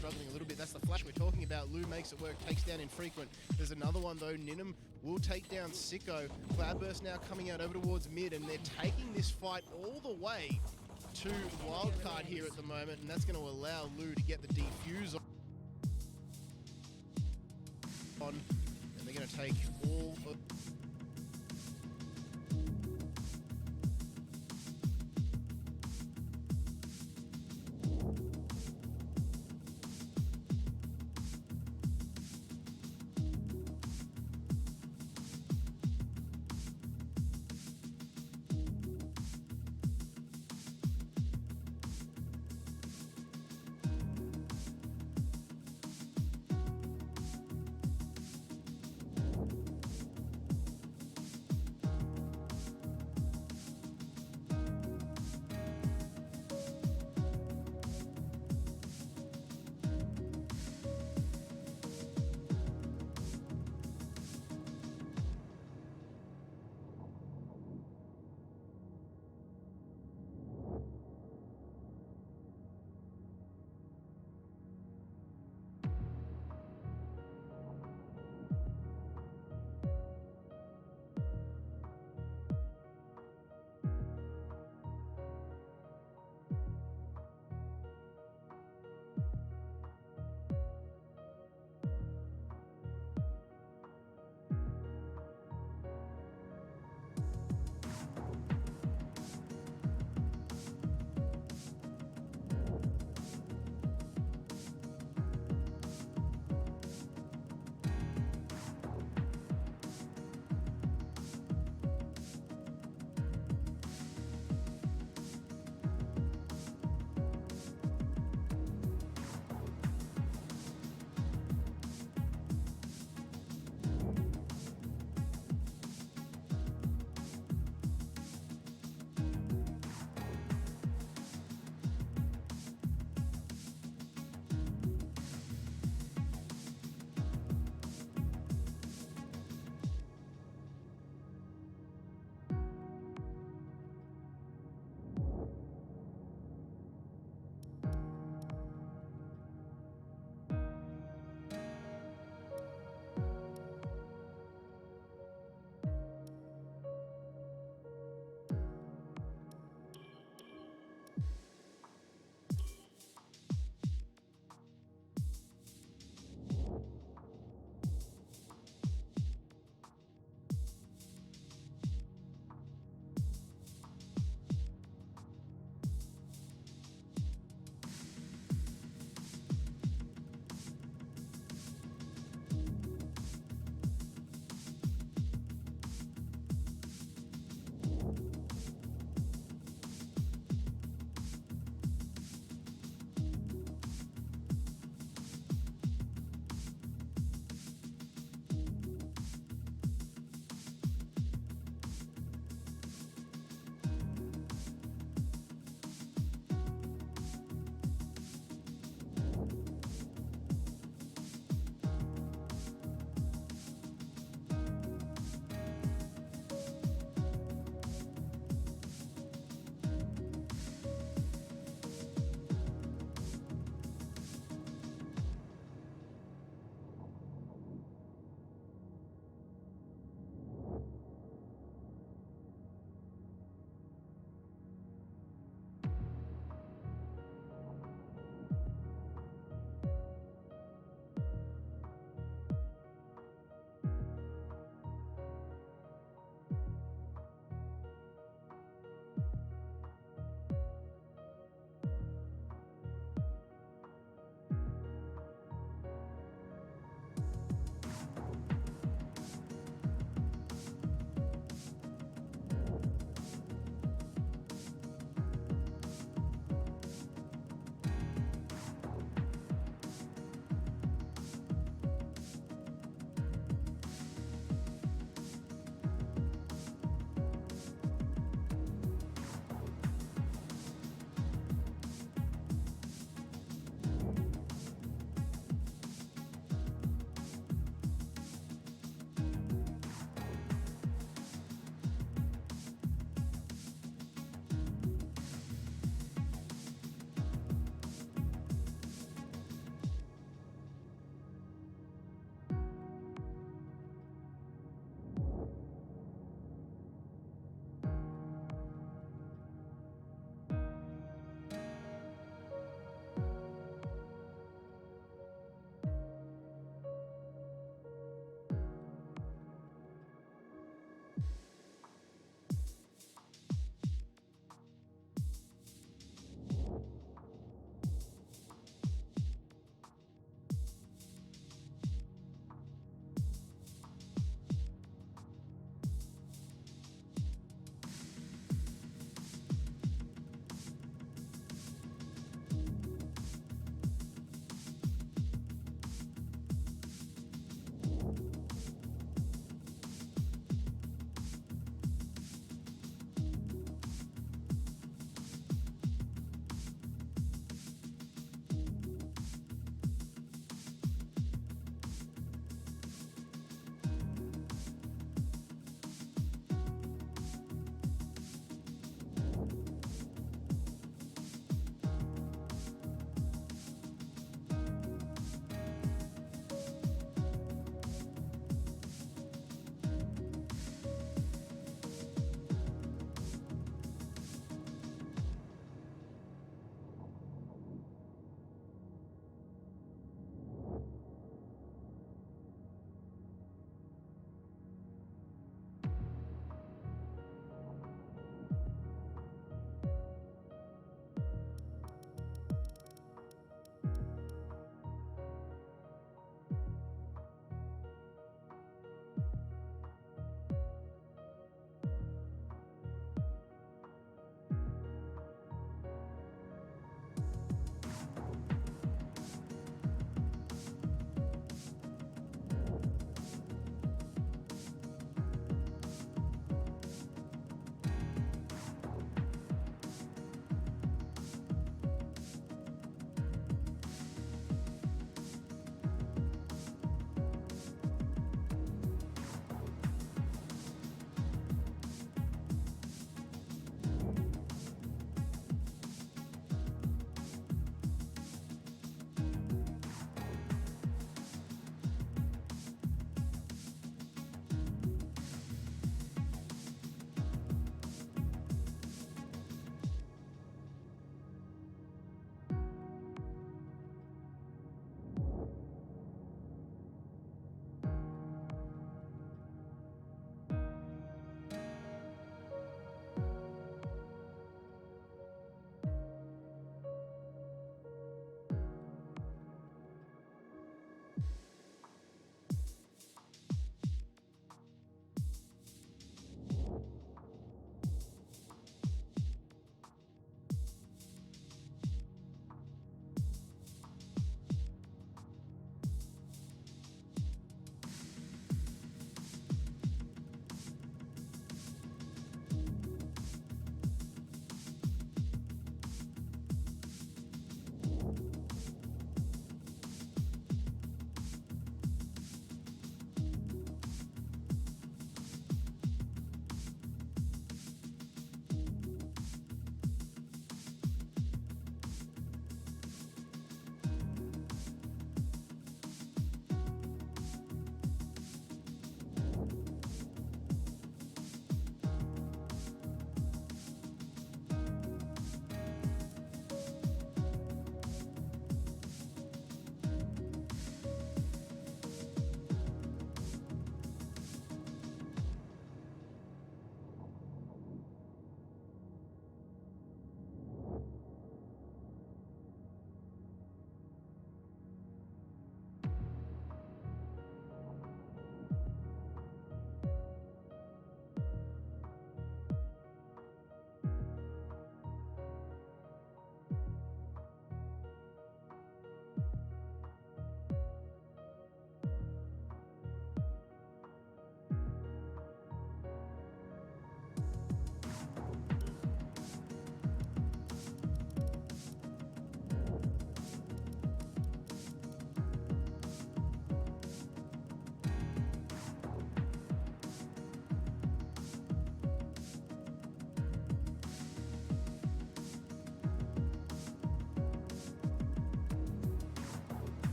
struggling a little bit. That's the flash we're talking about. Lou makes it work, takes down Infrequent. There's another one though. Ninham will take down Sicko. Cloudburst now coming out over towards mid, and they're taking this fight all the way to wildcard here at the moment, and that's going to allow Lou to get the defuse on, and they're going to take all of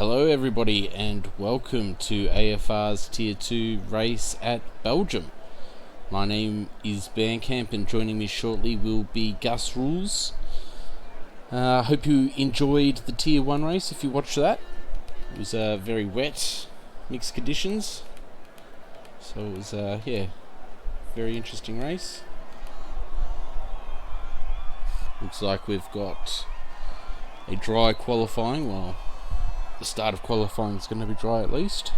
Hello everybody and welcome to AFR's Tier 2 race at Belgium. My name is Bandcamp and joining me shortly will be Gus Rules. Hope you enjoyed the Tier 1 race if you watched that. It was very wet, mixed conditions. So it was, very interesting race. Looks like we've got a dry qualifying. Well, the start of qualifying is going to be dry at least.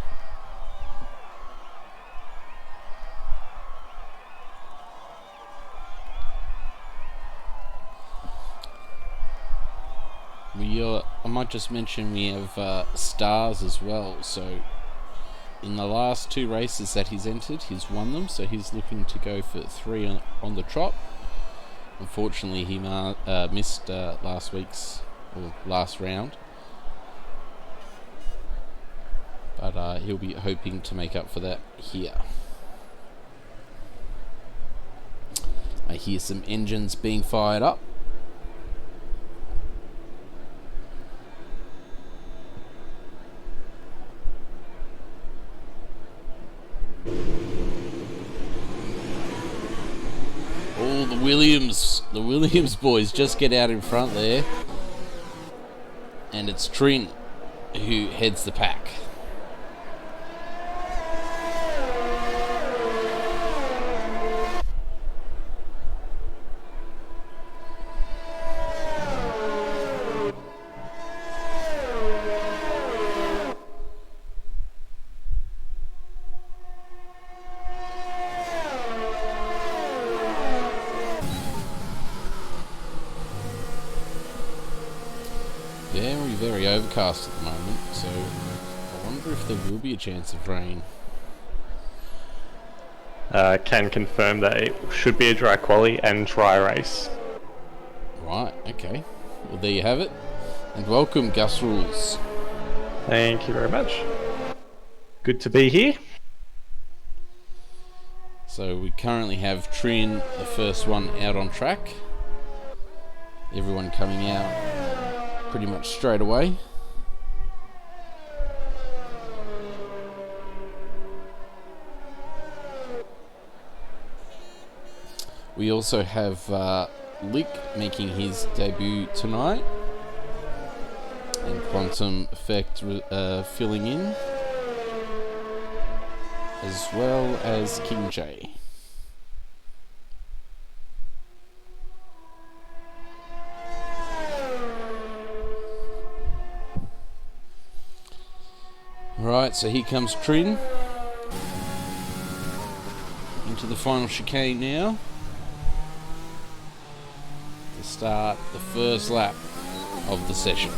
I might just mention we have stars as well. So in the last 2 races that he's entered, he's won them. So he's looking to go for 3 on the trot. Unfortunately, he missed last round. But he'll be hoping to make up for that here. I hear some engines being fired up. Oh, the Williams boys just get out in front there. And it's Trin who heads the pack. Very overcast at the moment, so I wonder if there will be a chance of rain. Can confirm that it should be a dry quali and dry race. Right, okay. Well, there you have it. And welcome, Gus Rules. Thank you very much. Good to be here. So we currently have Trin, the first one, out on track. Everyone coming out pretty much straight away. We also have Lick making his debut tonight, and Quantum Effect filling in, as well as King J. Right, so here comes Trin into the final chicane now to start the first lap of the session.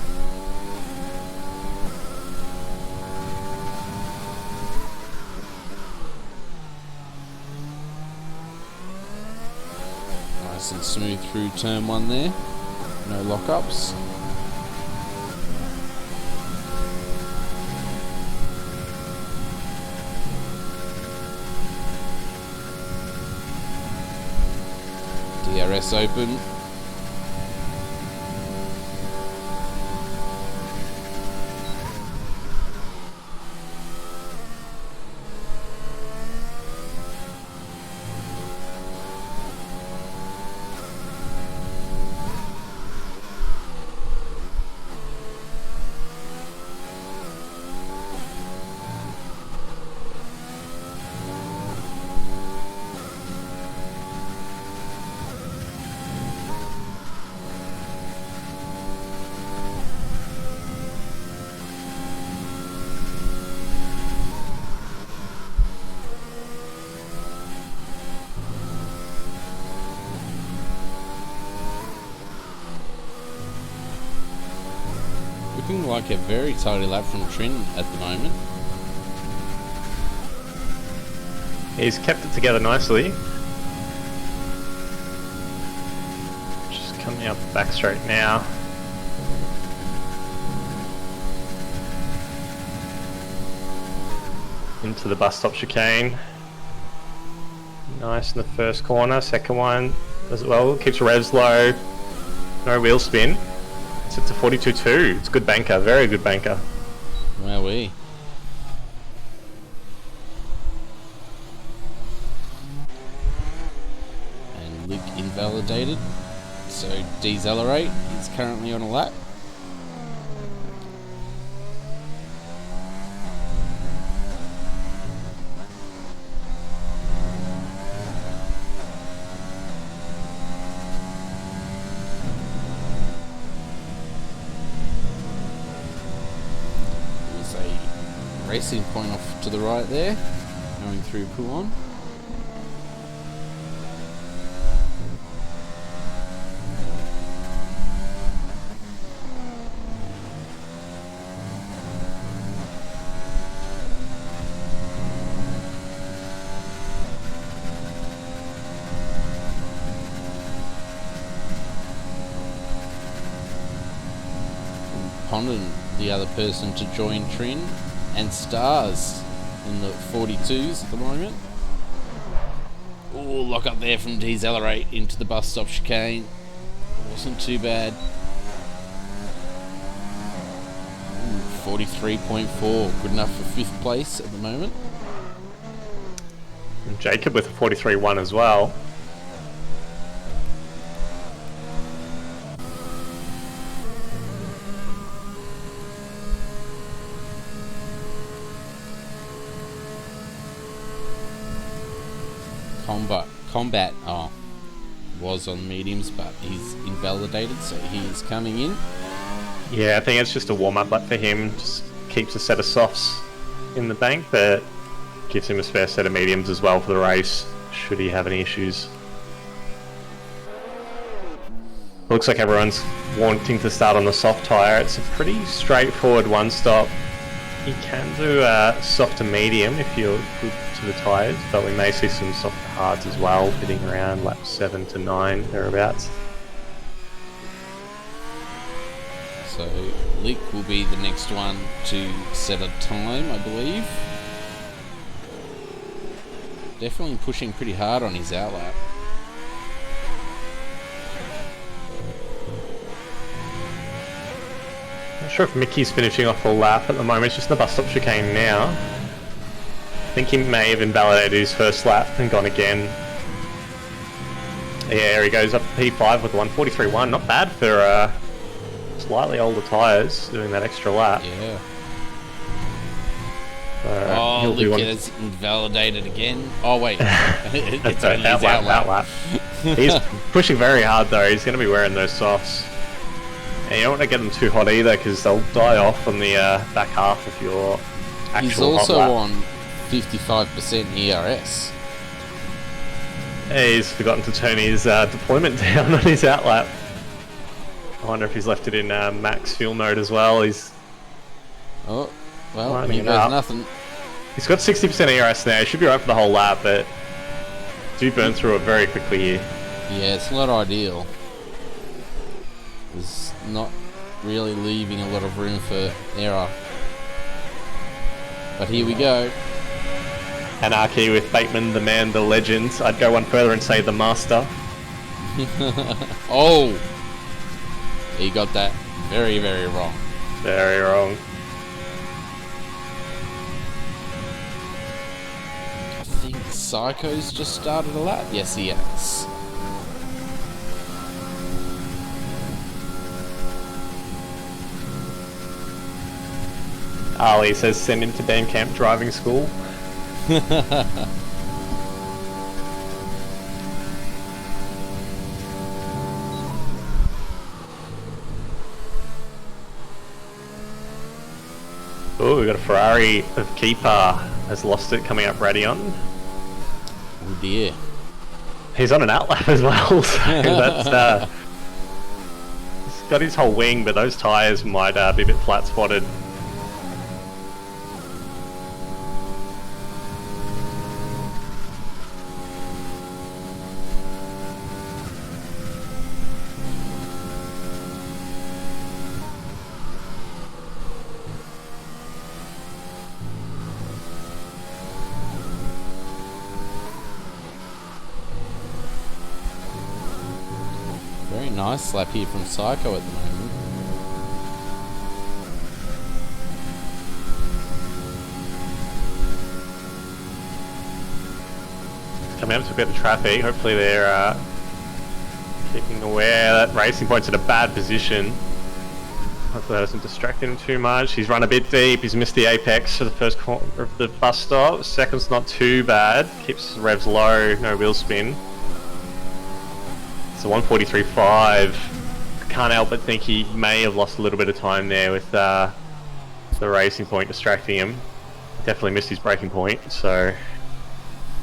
Nice and smooth through turn 1 there, no lockups. DRS open. Looking like a very tidy lap from Trin at the moment. He's kept it together nicely. Just coming up the back straight now. Into the bus stop chicane. Nice in the first corner, second one as well. Keeps revs low. No wheel spin. It's at 42.2. It's good banker, very good banker. Wowee. And Luke invalidated. So Decelerate is currently on a lap. There's a racing point off to the right there, going through Pouon. Pondon, the other person to join Trin, and Stars in the 42s at the moment. Oh, lock up there from Decelerate into the bus stop chicane. Wasn't too bad. 43.4, good enough for 5th place at the moment. And Jacob with a 43.1 as well. Combat was on mediums, but he's invalidated, so he is coming in. Yeah, I think it's just a warm-up lap for him. Just keeps a set of softs in the bank, but gives him a spare set of mediums as well for the race, should he have any issues. Looks like everyone's wanting to start on the soft tyre. It's a pretty straightforward one-stop. You can do soft to medium if you're good to the tyres, but we may see some soft to hards as well, hitting around laps 7 to 9, thereabouts. So Lick will be the next one to set a time, I believe. Definitely pushing pretty hard on his outlap. Not sure if Mickey's finishing off a lap at the moment, it's just the bus stop chicane now. I think he may have invalidated his first lap and gone again. Yeah, there he goes up to P5 with the 143.1. Not bad for slightly older tyres doing that extra lap. Yeah. He'll do Luke one. is invalidated again. Oh wait, it's That's only his outlap. He's pushing very hard though, he's going to be wearing those softs. And you don't want to get them too hot either because they'll die off on the back half of your actual He's also hot lap. on 55% ERS. He's forgotten to turn his deployment down on his outlap. I wonder if he's left it in max fuel mode as well. He's Oh, well, lining he it goes up. nothing. He's got 60% ERS now. He should be right for the whole lap, but do burn through it very quickly here. Yeah, it's not ideal. It's not really leaving a lot of room for error. But here we go. Anarchy with Bateman, the man, the legend. I'd go one further and say the master. Oh! He got that very, very wrong. Very wrong. I think Psycho's just started a lap. Yes, he has. Ali says send him to Bandcamp driving school. Oh, we've got a Ferrari of Keeper has lost it coming up Radion. Oh dear. He's on an outlap as well, so that's he's got his whole wing, but those tyres might be a bit flat spotted. Very nice lap here from Psycho at the moment. coming up to get the traffic. Hopefully they're keeping aware. That Racing Point's in a bad position. Hopefully that doesn't distract him too much. He's run a bit deep. He's missed the apex for the first corner of the bus stop. Second's not too bad. Keeps the revs low. No wheel spin. It's a 143.5. I can't help but think he may have lost a little bit of time there with the Racing Point distracting him. Definitely missed his braking point, so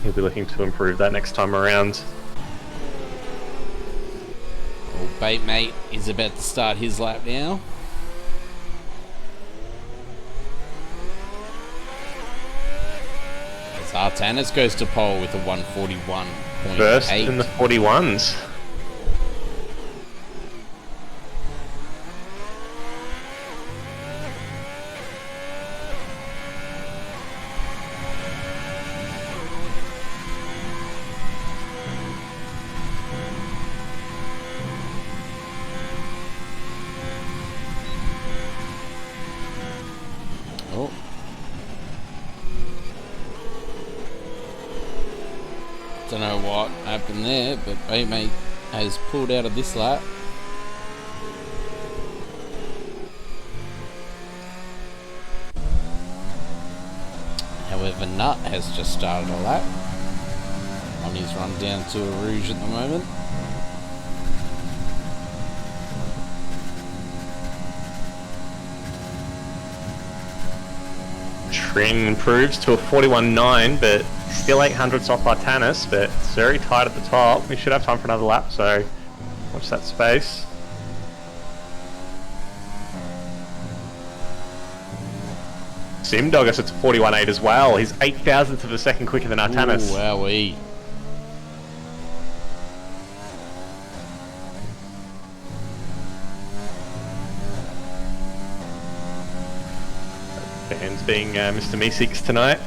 he'll be looking to improve that next time around. Well, Bait Mate is about to start his lap now. As Artanis goes to pole with a 141.8. First in the 41s. Oh. Don't know what happened there, but Bait Mate has pulled out of this lap. However, Nut has just started a lap on his run down to a Rouge at the moment. Trim improves to a 41.9, but still 800s off Artanis, but it's very tight at the top. We should have time for another lap, so watch that space. Simdog us at 41.8 as well. He's 8,000th of a second quicker than Artanis. Ooh, wowee. Fans being Mr. Meeseeks tonight.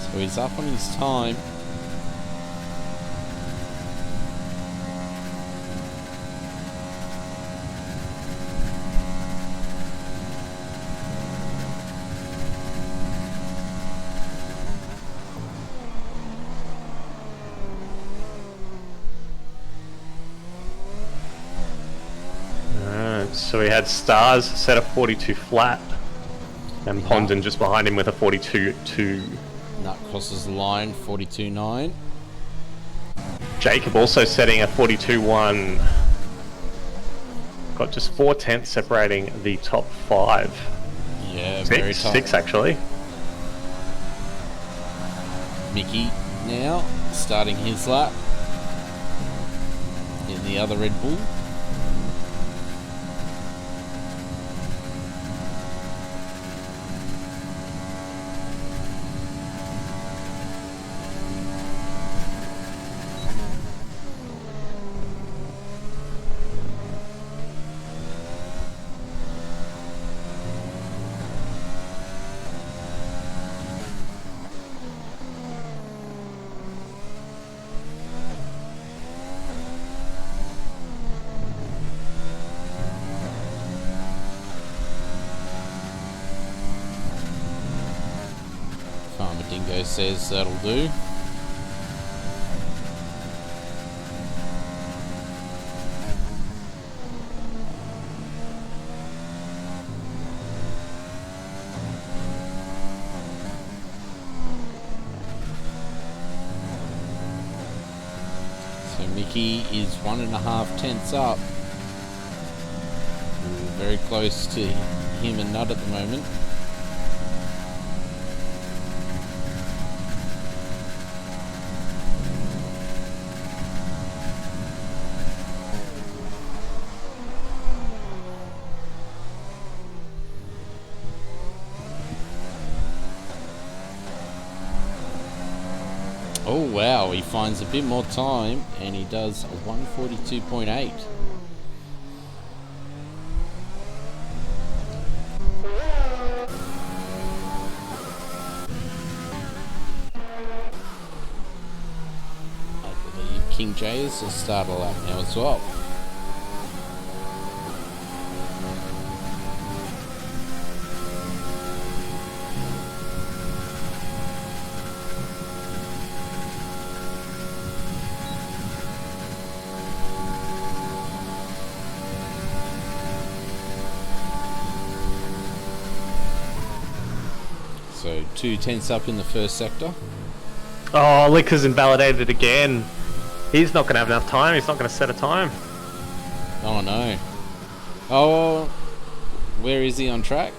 So he's up on his time. So he had Stars set a 42 flat, and Pondon just behind him with a 42.2. Nut crosses the line, 42.9. Jacob also setting a 42.1. Got just 4/10 separating the top 5. Yeah, very tight. 6 actually. Mickey now starting his lap in the other Red Bull. Dingo says that'll do. So Mickey is 1.5 tenths up. We're very close to him and Nut at the moment. Oh wow, he finds a bit more time and he does a 142.8. King J is a starter lap now as well. So 2 tenths up in the first sector. Oh, Licker's invalidated again. He's not going to have enough time. He's not going to set a time. Oh no. Oh, where is he on track?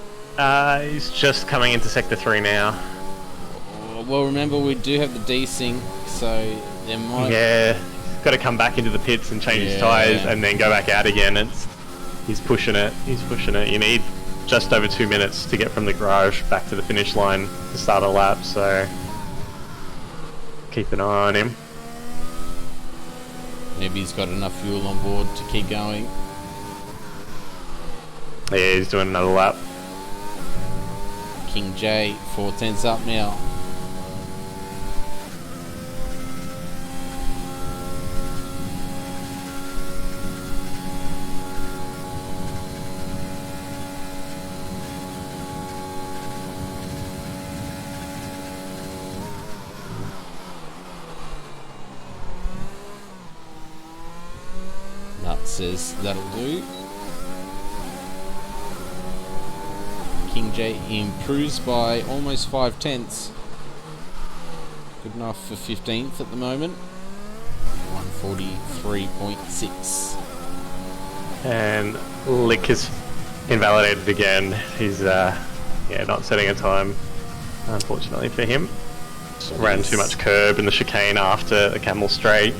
He's just coming into sector 3 now. Well, remember we do have the desync, so there might... Yeah, he's got to come back into the pits and change his tyres and then go back out again. He's pushing it. He's pushing it. You need just over 2 minutes to get from the garage back to the finish line to start a lap, so keep an eye on him. Maybe he's got enough fuel on board to keep going. Yeah, he's doing another lap. King J, 4 tenths up now. Nut says that'll do. King J improves by almost 5 tenths. Good enough for 15th at the moment. 143.6. And Lick is invalidated again. He's not setting a time, unfortunately for him. Ran too much curb in the chicane after the Camel Straight.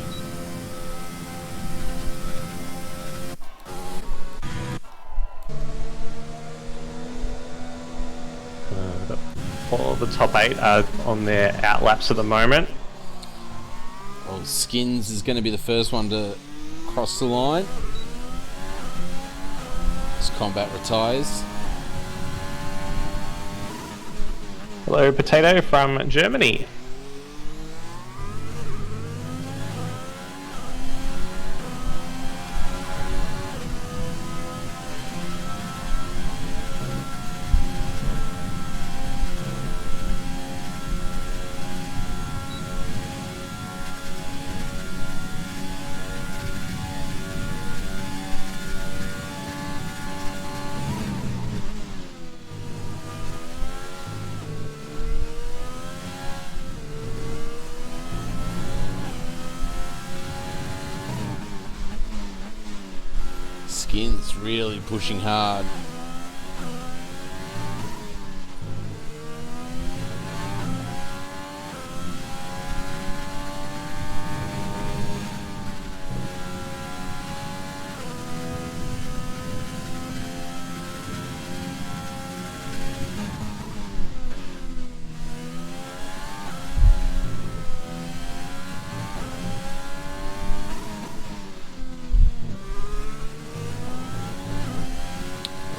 All the top 8 are on their outlaps at the moment. Well, Skins is going to be the first one to cross the line. As Combat retires. Hello, Potato from Germany. Skins really pushing hard.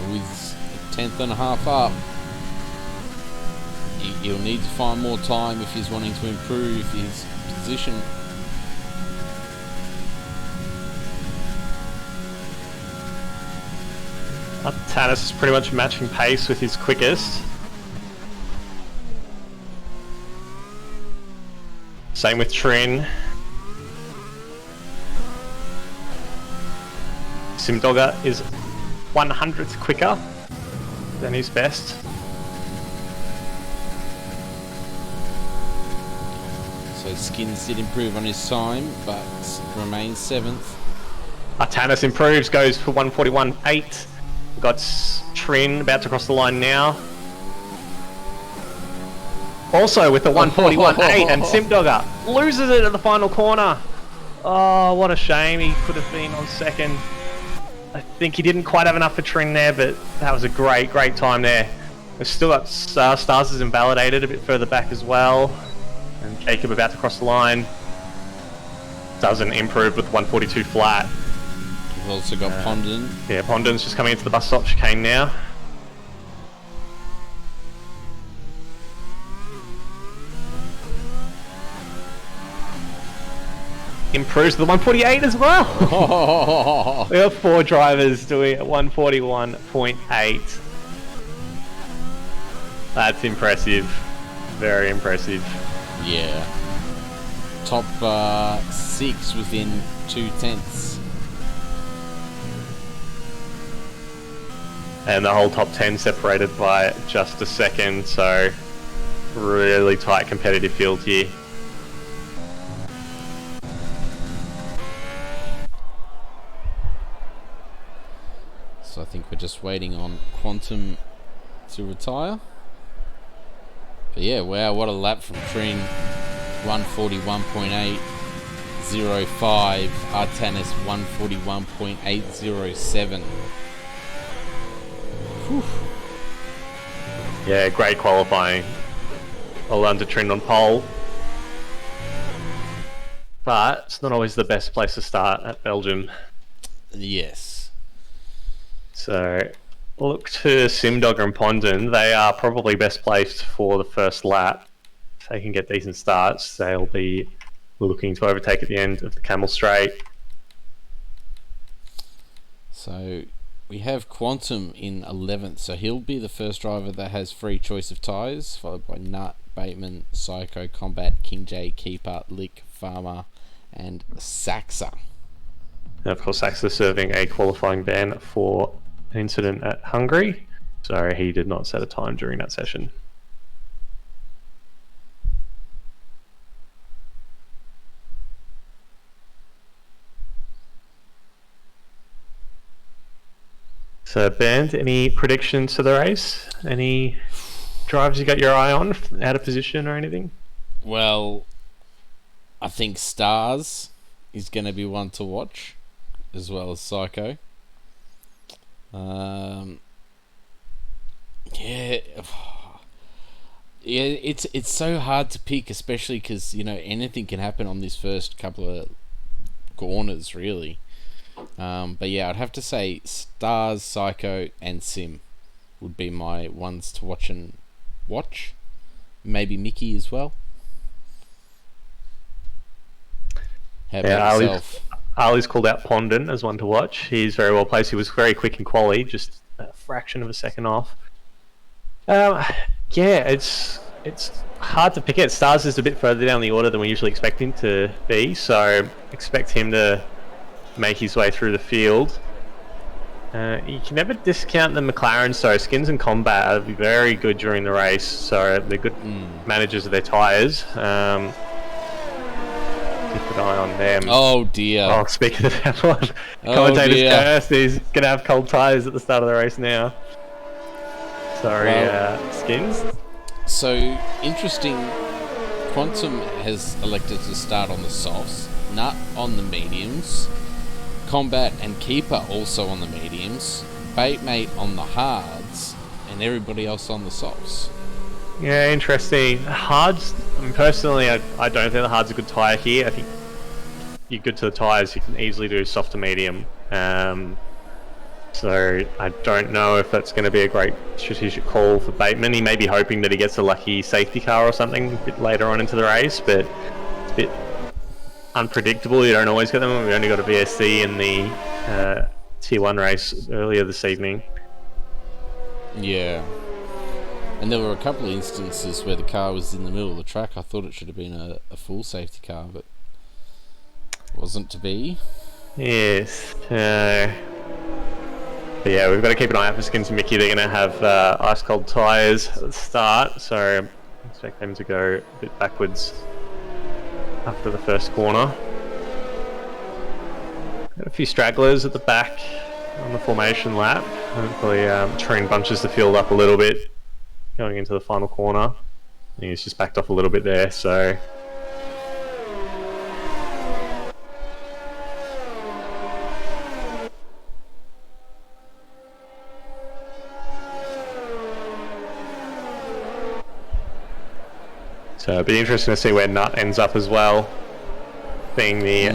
With a tenth and a half up, he'll need to find more time if he's wanting to improve his position. Tanis is pretty much matching pace with his quickest. Same with Trin. Simdogger is 100th quicker than his best. So Skins did improve on his time, but remains 7th. Tanis improves, goes for 141.8. We've got Trin about to cross the line now. Also with the 141.8, and Simdogger loses it at the final corner. Oh, what a shame. He could have been on second. I think he didn't quite have enough for Trin there, but that was a great time there. We've still got Stars is invalidated a bit further back as well. And Jacob about to cross the line. Doesn't improve with 142 flat. We've also got Pondon. Yeah, Pondon's just coming into the bus stop chicane now. improves to the 148 as well. Oh, We have 4 drivers doing 141.8. That's impressive. Very impressive. yeah. Top 6 within 2/10. And the whole top 10 separated by just a second, so really tight competitive field here. So I think we're just waiting on Quantum to retire. But yeah, wow, what a lap from Trin. 141.805. Artanis 141.807. Whew. Yeah, great qualifying. Well done to Trin on pole. But it's not always the best place to start at Belgium. Yes. So look to Simdogger and Pondon. They are probably best placed for the first lap. If they can get decent starts, they'll be looking to overtake at the end of the Camel Straight. So we have Quantum in 11th, so he'll be the first driver that has free choice of tyres, followed by Nut, Bateman, Psycho, Combat, King J, Keeper, Lick, Farmer, and Saxa. And of course, Saxa serving a qualifying ban for an incident at Hungary, so he did not set a time during that session. So, Ben, any predictions to the race? Any drivers you got your eye on, out of position or anything? Well, I think Stars is going to be one to watch, as well as Psycho. Yeah, it's so hard to pick, especially because anything can happen on this first couple of corners, really. But yeah, I'd have to say Stars, Psycho, and Sim would be my ones to watch. Maybe Mickey as well. How about yourself? Ali's called out Pondon as one to watch. He's very well placed. He was very quick in quali, just a fraction of a second off. Yeah, it's hard to pick it. Stars is a bit further down the order than we usually expect him to be, so expect him to make his way through the field. You can never discount the McLaren, so Skins and Combat are very good during the race, so they're good managers of their tyres. Keep an eye on them. Oh dear. Oh, speaking of that one, commentator's cursed. He's going to have cold tyres at the start of the race now. Sorry, Skins. So, interesting. Quantum has elected to start on the softs, Nut on the mediums, Combat and Keeper also on the mediums, Batemate on the hards, and everybody else on the softs. Yeah, interesting. Hards, personally, I don't think the hards are a good tyre here. I think you're good to the tyres, you can easily do soft to medium. So I don't know if that's going to be a great strategic call for Bateman. He may be hoping that he gets a lucky safety car or something a bit later on into the race, but it's a bit unpredictable. You don't always get them. We only got a VSC in the Tier 1 race earlier this evening. Yeah. And there were a couple of instances where the car was in the middle of the track. I thought it should have been a full safety car, but wasn't to be. Yes. But yeah, we've got to keep an eye out for Skins and Mickey. They're going to have ice cold tyres at the start, so expect them to go a bit backwards after the first corner. Got a few stragglers at the back on the formation lap. Hopefully Trine bunches the field up a little bit going into the final corner. And he's just backed off a little bit there, so it'll be interesting to see where Nut ends up as well, being the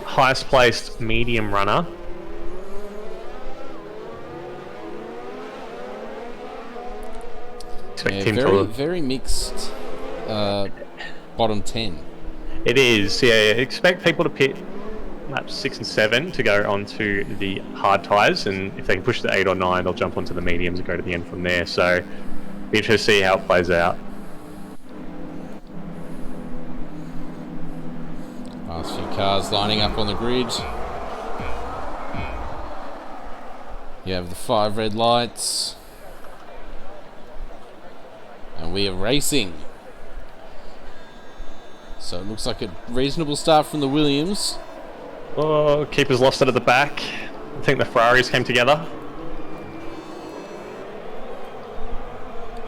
highest placed medium runner. Expect him very mixed bottom 10. It is, yeah. Expect people to pit laps 6 and 7 to go onto the hard tyres, and if they can push to 8 or 9, they'll jump onto the mediums and go to the end from there. So, be interested to see how it plays out. Last few cars lining up on the grid. You have the 5 red lights. And we are racing. So it looks like a reasonable start from the Williams. Oh, keeper's lost it at the back. I think the Ferraris came together.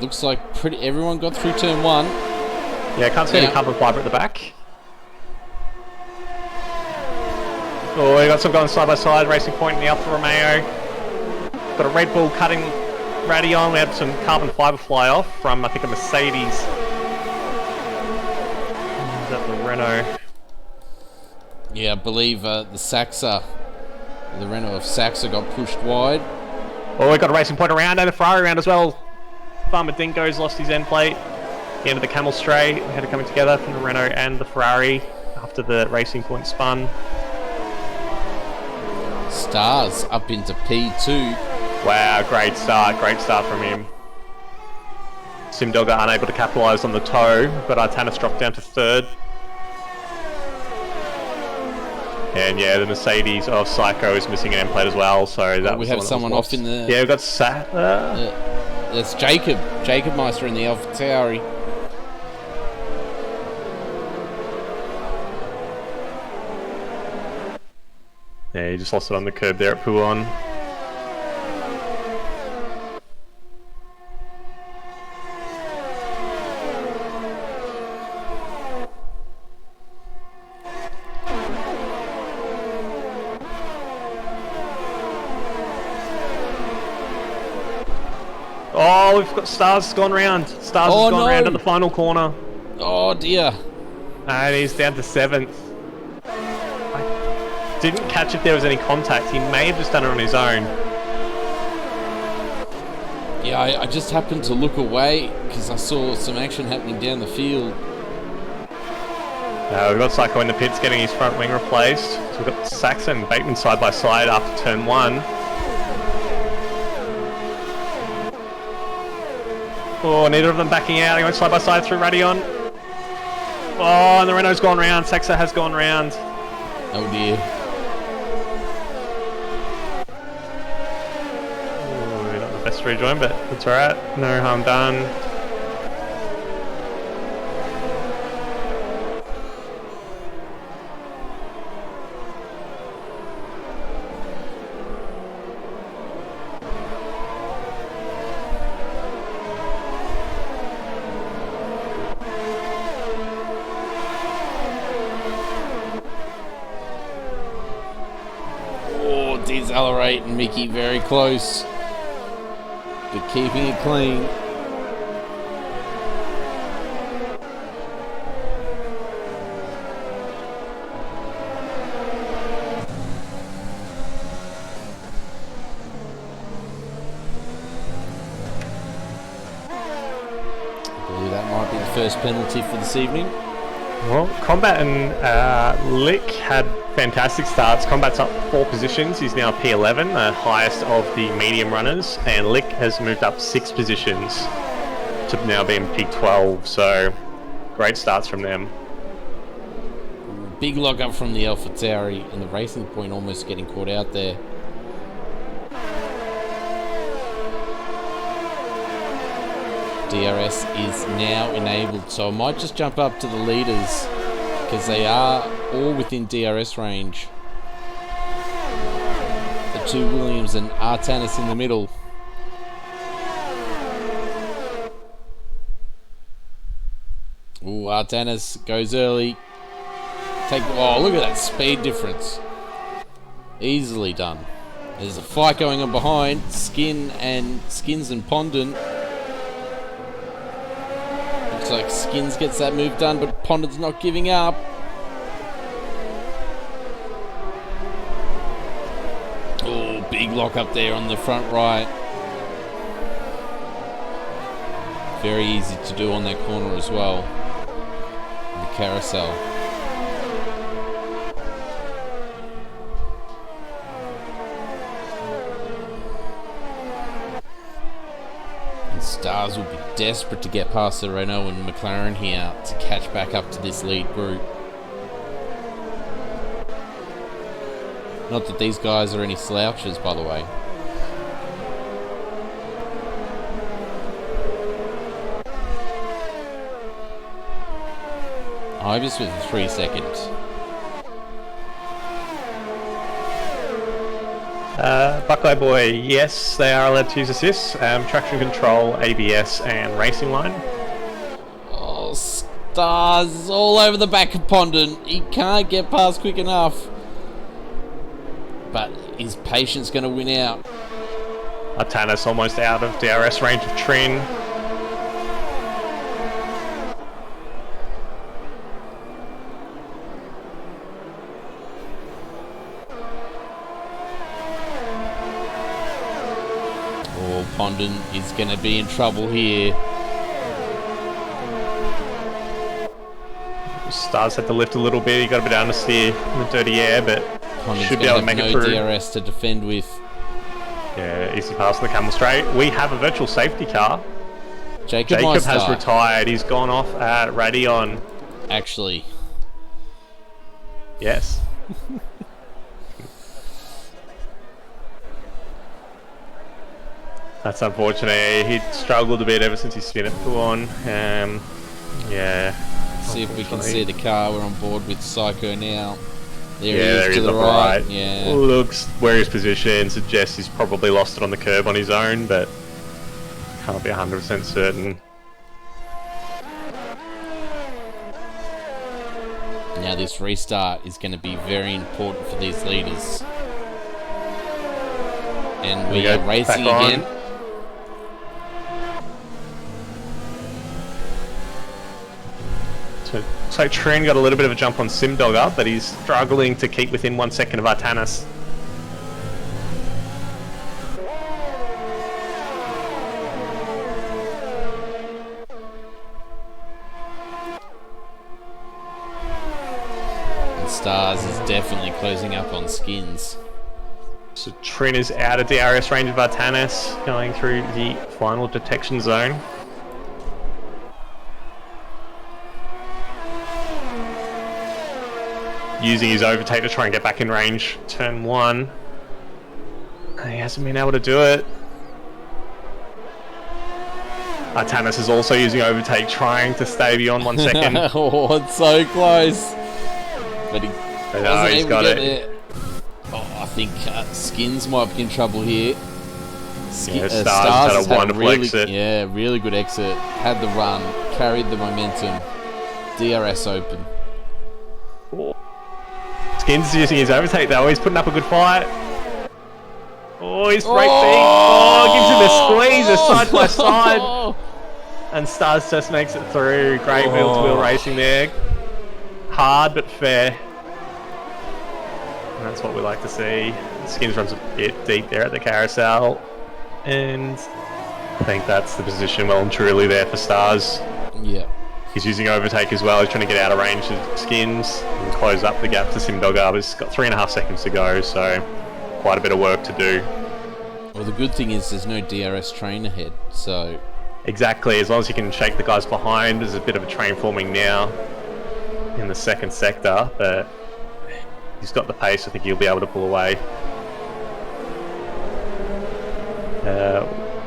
Looks like everyone got through turn 1. Yeah, I can't see any carbon fibre at the back. Oh, we got some going side by side. Racing Point in the Alfa Romeo. Got a Red Bull cutting Radeon. We had some carbon fibre fly off from, I think, a Mercedes. Is that the Renault? Yeah, I believe the Renault of Saxa got pushed wide. Oh, we got a Racing Point around and a Ferrari around as well. Farmer Dingo's lost his end plate. The end of the Camel Stray. We had it coming together from the Renault and the Ferrari after the Racing Point spun. Stars up into P2. Wow, great start from him. Simdogger unable to capitalise on the toe, but Artanis dropped down to 3rd. And yeah, the Mercedes of Psycho is missing an end plate as well, so that we have someone off in the... Yeah, we've got that's Jacob Meister in the AlphaTauri. Yeah, he just lost it on the curb there at Pouon. Oh, we've got Stars gone round. Stars has gone round at the final corner. Oh dear. And he's down to 7th. I didn't catch if there was any contact. He may have just done it on his own. Yeah, I just happened to look away because I saw some action happening down the field. We've got Psycho in the pits getting his front wing replaced. So we've got Saxon and Bateman side by side after turn 1. Oh, neither of them backing out. He went side by side through Radeon. Oh, and the Renault's gone round. Saxa has gone round. Oh dear. Ooh, not the best rejoin, but that's alright. No harm done. Decelerate and Mickey very close, but keeping it clean. I believe that might be the first penalty for this evening. Well, Combat and Lick had fantastic starts. Combat's up 4 positions. He's now P11, the highest of the medium runners, and Lick has moved up 6 positions to now be in P12. So, great starts from them. Big lock up from the AlphaTauri, and the Racing Point almost getting caught out there. DRS is now enabled, so I might just jump up to the leaders because they are all within DRS range. The 2 Williams and Artanis in the middle. Ooh, Artanis goes early. Oh, look at that speed difference. Easily done. There's a fight going on behind. Skins and Pondon. Looks like Skins gets that move done, but Pondon's not giving up. Oh, big lock up there on the front right. Very easy to do on that corner as well. The carousel. Stars will be desperate to get past the Renault and McLaren here to catch back up to this lead group. Not that these guys are any slouches, by the way. Ibis with a 3 seconds. Buckeye Boy, yes, they are allowed to use assists. Traction control, ABS, and racing line. Oh, Stars all over the back of Pondon. He can't get past quick enough. But is patience going to win out? Artanis almost out of DRS range of Trin. Pondon is going to be in trouble here. Stars had to lift a little bit. He got a bit understeer in the dirty air, but Pondon's should be able to make it through. No DRS to defend with. Yeah, easy pass on the camel straight. We have a virtual safety car. Jacob has retired. He's gone off at Radeon. Actually. Yes. That's unfortunate. He struggled a bit ever since his spinner flew on. Yeah. See if we can see the car. We're on board with Psycho now. There he is to the right. Yeah. Looks where his position suggests he's probably lost it on the curb on his own, but can't be 100% certain. Now this restart is going to be very important for these leaders. And we are racing again. So Trin got a little bit of a jump on Simdogger, but he's struggling to keep within 1 second of Artanis. And Stars is definitely closing up on Skins. So Trin is out of DRS range of Artanis, going through the final detection zone. Using his overtake to try and get back in range. Turn 1. He hasn't been able to do it. Artanis is also using overtake, trying to stay beyond 1 second. Oh, it's so close. But he wasn't he's able got to get it. there. Oh, I think Skins might be in trouble here. Stars had a wonderful exit. Yeah, really good exit. Had the run, carried the momentum. DRS open. Skins using his overtake though. He's putting up a good fight. Oh, he's right feet. Oh, gives him a squeeze, a side by side. And Stars just makes it through. Great wheel-to-wheel racing there. Hard but fair. And that's what we like to see. Skins runs a bit deep there at the carousel. And I think that's the position well and truly there for Stars. Yeah. He's using overtake as well. He's trying to get out of range of Skins and close up the gap to Simdogger. But he's got 3.5 seconds to go, so quite a bit of work to do. Well, the good thing is there's no DRS train ahead, so... Exactly, as long as you can shake the guys behind. There's a bit of a train forming now in the second sector, but he's got the pace. I think he'll be able to pull away.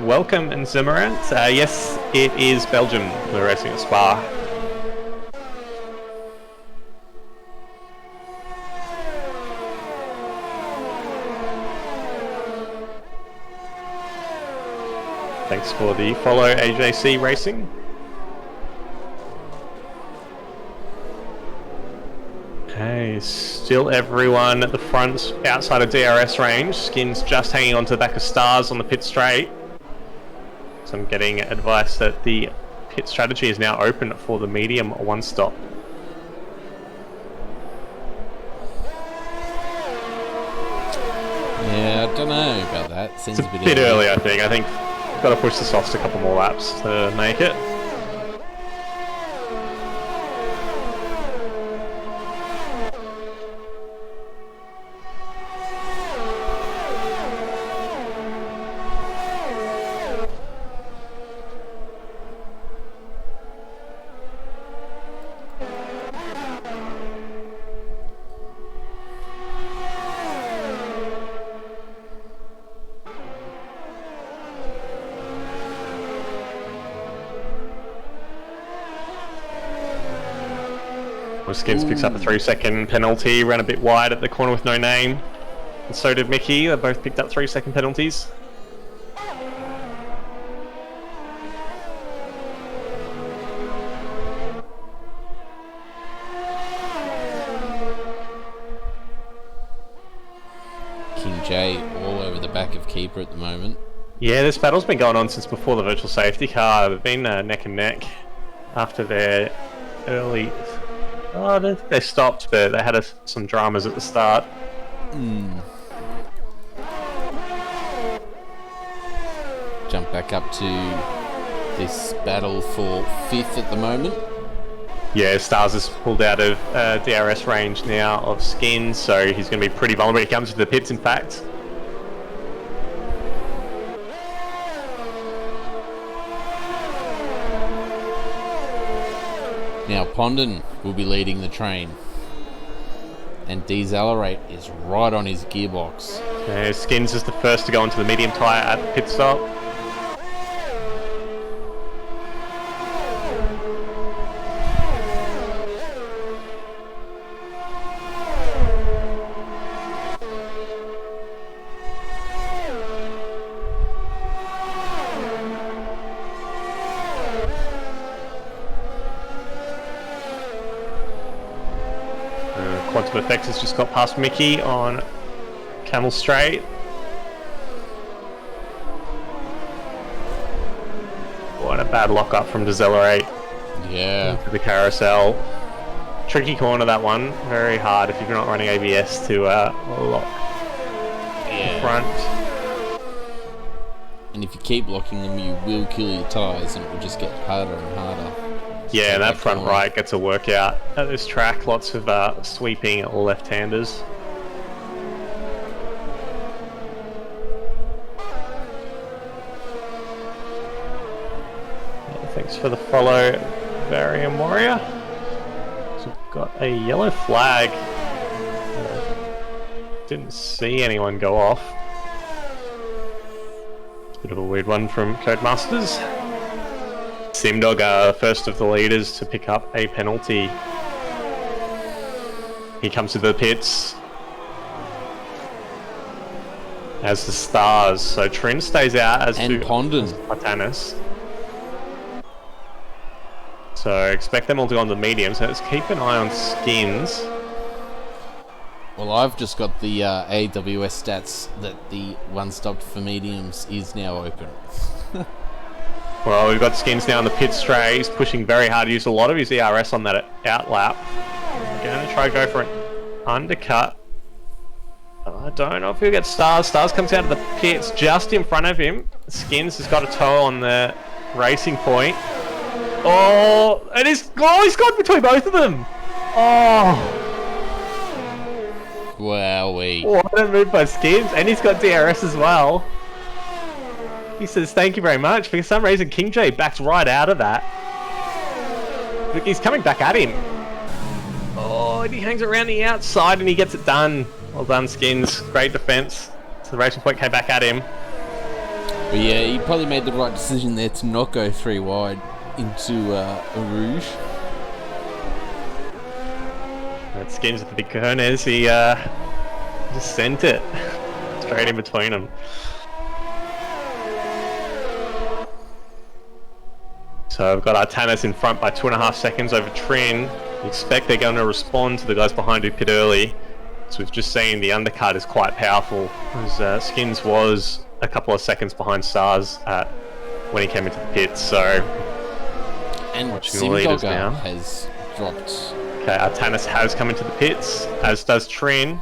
Welcome in Zimmerant. Yes, it is Belgium. We're racing at Spa. Thanks for the follow, AJC Racing. Okay, still everyone at the front outside of DRS range. Skins just hanging on to the back of Stars on the pit straight. So I'm getting advice that the pit strategy is now open for the medium one stop. Yeah, I don't know about that. Seems it's a bit early, I think. Got to push the softs a couple more laps to make it. Skins picks up a 3-second penalty, ran a bit wide at the corner with no name. And so did Mickey, they both picked up 3-second penalties. King J all over the back of keeper at the moment. Yeah, this battle's been going on since before the virtual safety car. They've been neck and neck after their early... Oh, I don't think they stopped, but they had some dramas at the start. Jump back up to this battle for 5th at the moment. Yeah, Stars has pulled out of DRS range now of Skins, so he's going to be pretty vulnerable. He comes to the pits, in fact. Now Pondon will be leading the train. And Decelerate is right on his gearbox. Yeah, Skins is the first to go onto the medium tyre at the pit stop. Quantum Effects has just got past Mickey on Camel Straight. What a bad lock up from Decelerate. Yeah. Into the carousel. Tricky corner, that one. Very hard if you're not running ABS to lock in front. And if you keep locking them, you will kill your tyres and it will just get harder and harder. Yeah, that front right gets a workout at this track. Lots of sweeping left-handers. Yeah, thanks for the follow, Varian Warrior. So we've got a yellow flag. Didn't see anyone go off. It's a bit of a weird one from Codemasters. Simdog, first of the leaders to pick up a penalty. He comes to the pits. As the Stars. So Trin stays out as and Pondon. Artanis. So expect them all to go on the medium. So let's keep an eye on Skins. Well, I've just got the AWS stats that the one stopped for mediums is now open. Well, we've got Skins now on the pit straight. He's pushing very hard. He used a lot of his ERS on that outlap. Going to try to go for an undercut. I don't know if he'll get Stars. Stars comes out of the pits just in front of him. Skins has got a toe on the racing point. Oh, and he's got between both of them. Oh. Wowee. What a move by Skins. And he's got DRS as well. He says, thank you very much. For some reason, King J backs right out of that. Look, he's coming back at him. Oh, and he hangs around the outside and he gets it done. Well done, Skins. Great defense. So the racing point came back at him. But yeah, he probably made the right decision there to not go 3 wide into a Rouge. That Skins with the big cojones. He just sent it straight in between them. So I've got Artanis in front by 2.5 seconds over Trin. You expect they're going to respond to the guys behind who pit early. So we've just seen the undercut is quite powerful. As Skins was a couple of seconds behind Stars when he came into the pits. So and watching the leaders now. Has dropped. Okay, Artanis has come into the pits, as does Trin.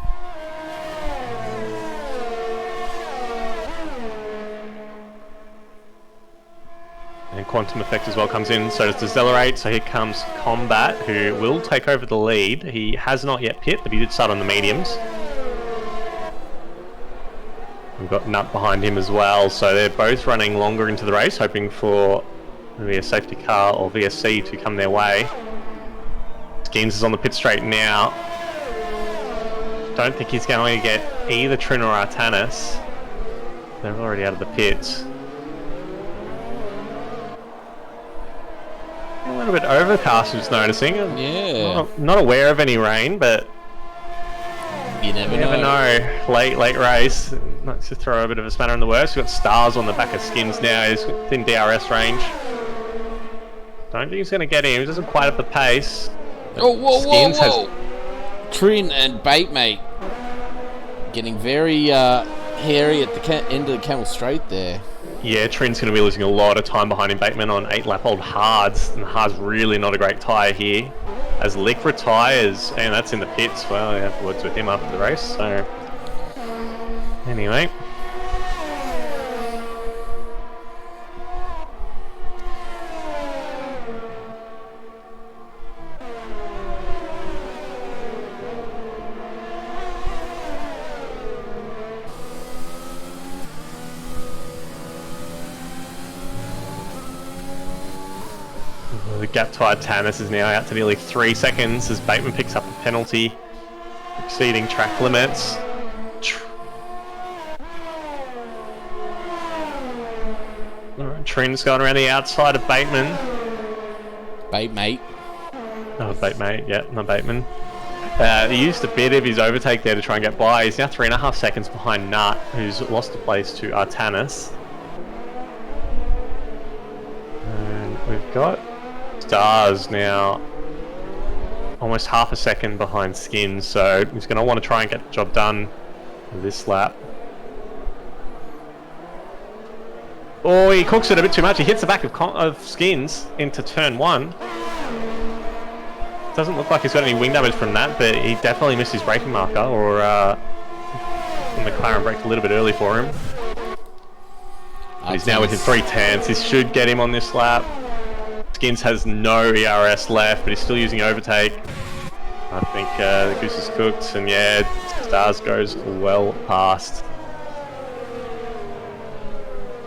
And Quantum Effect as well comes in, so does Decelerate. So here comes Combat, who will take over the lead. He has not yet pit, but he did start on the mediums. We've got Nut behind him as well, so they're both running longer into the race, hoping for maybe a safety car or VSC to come their way. Skins is on the pit straight now. Don't think he's going to get either Trin or Artanis. They're already out of the pits. little bit overcast, just noticing. Yeah. Not aware of any rain, but You never you never know. Late race. Let's just throw a bit of a spanner in the works. We've got Stars on the back of Skins now. He's within DRS range. Don't think he's going to get him. He doesn't quite have the pace. Oh, whoa, Skins whoa, whoa! Trin and Baitmate getting very hairy at the end of the Camel Straight there. Yeah, Trin's going to be losing a lot of time behind him. Bateman on 8-lap-old Hards, and Hards really not a great tyre here. As Lick retires, and that's in the pits. Well, you have words with him after the race. So anyway. The gap tyre Tanis is now out to nearly 3 seconds as Bateman picks up a penalty, exceeding track limits. Alright, Trin's going around the outside of Bateman. Baitmate. Oh, Batemate, yeah, not Bateman. He used a bit of his overtake there to try and get by. He's now 3.5 seconds behind Nut, who's lost the place to Artanis. And we've got Stars now almost half a second behind Skins, so he's going to want to try and get the job done this lap. Oh, he cooks it a bit too much. He hits the back of Skins into turn 1. Doesn't look like he's got any wing damage from that, but he definitely missed his braking marker, or the McLaren braked a little bit early for him. He's now within 3/10. This should get him on this lap. Skins has no ERS left, but he's still using overtake. I think the goose is cooked, and yeah, Stars goes well past.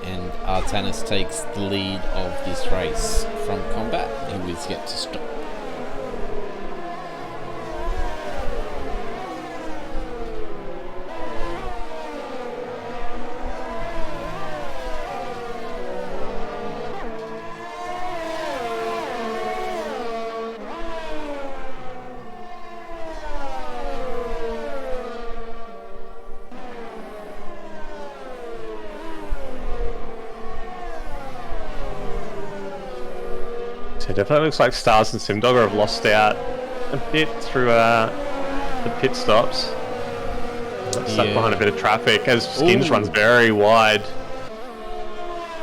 And Artanis takes the lead of this race from Combat, who is yet to stop. It definitely looks like Stars and Simdogger have lost out a bit through the pit stops. Got stuck behind a bit of traffic as Skins runs very wide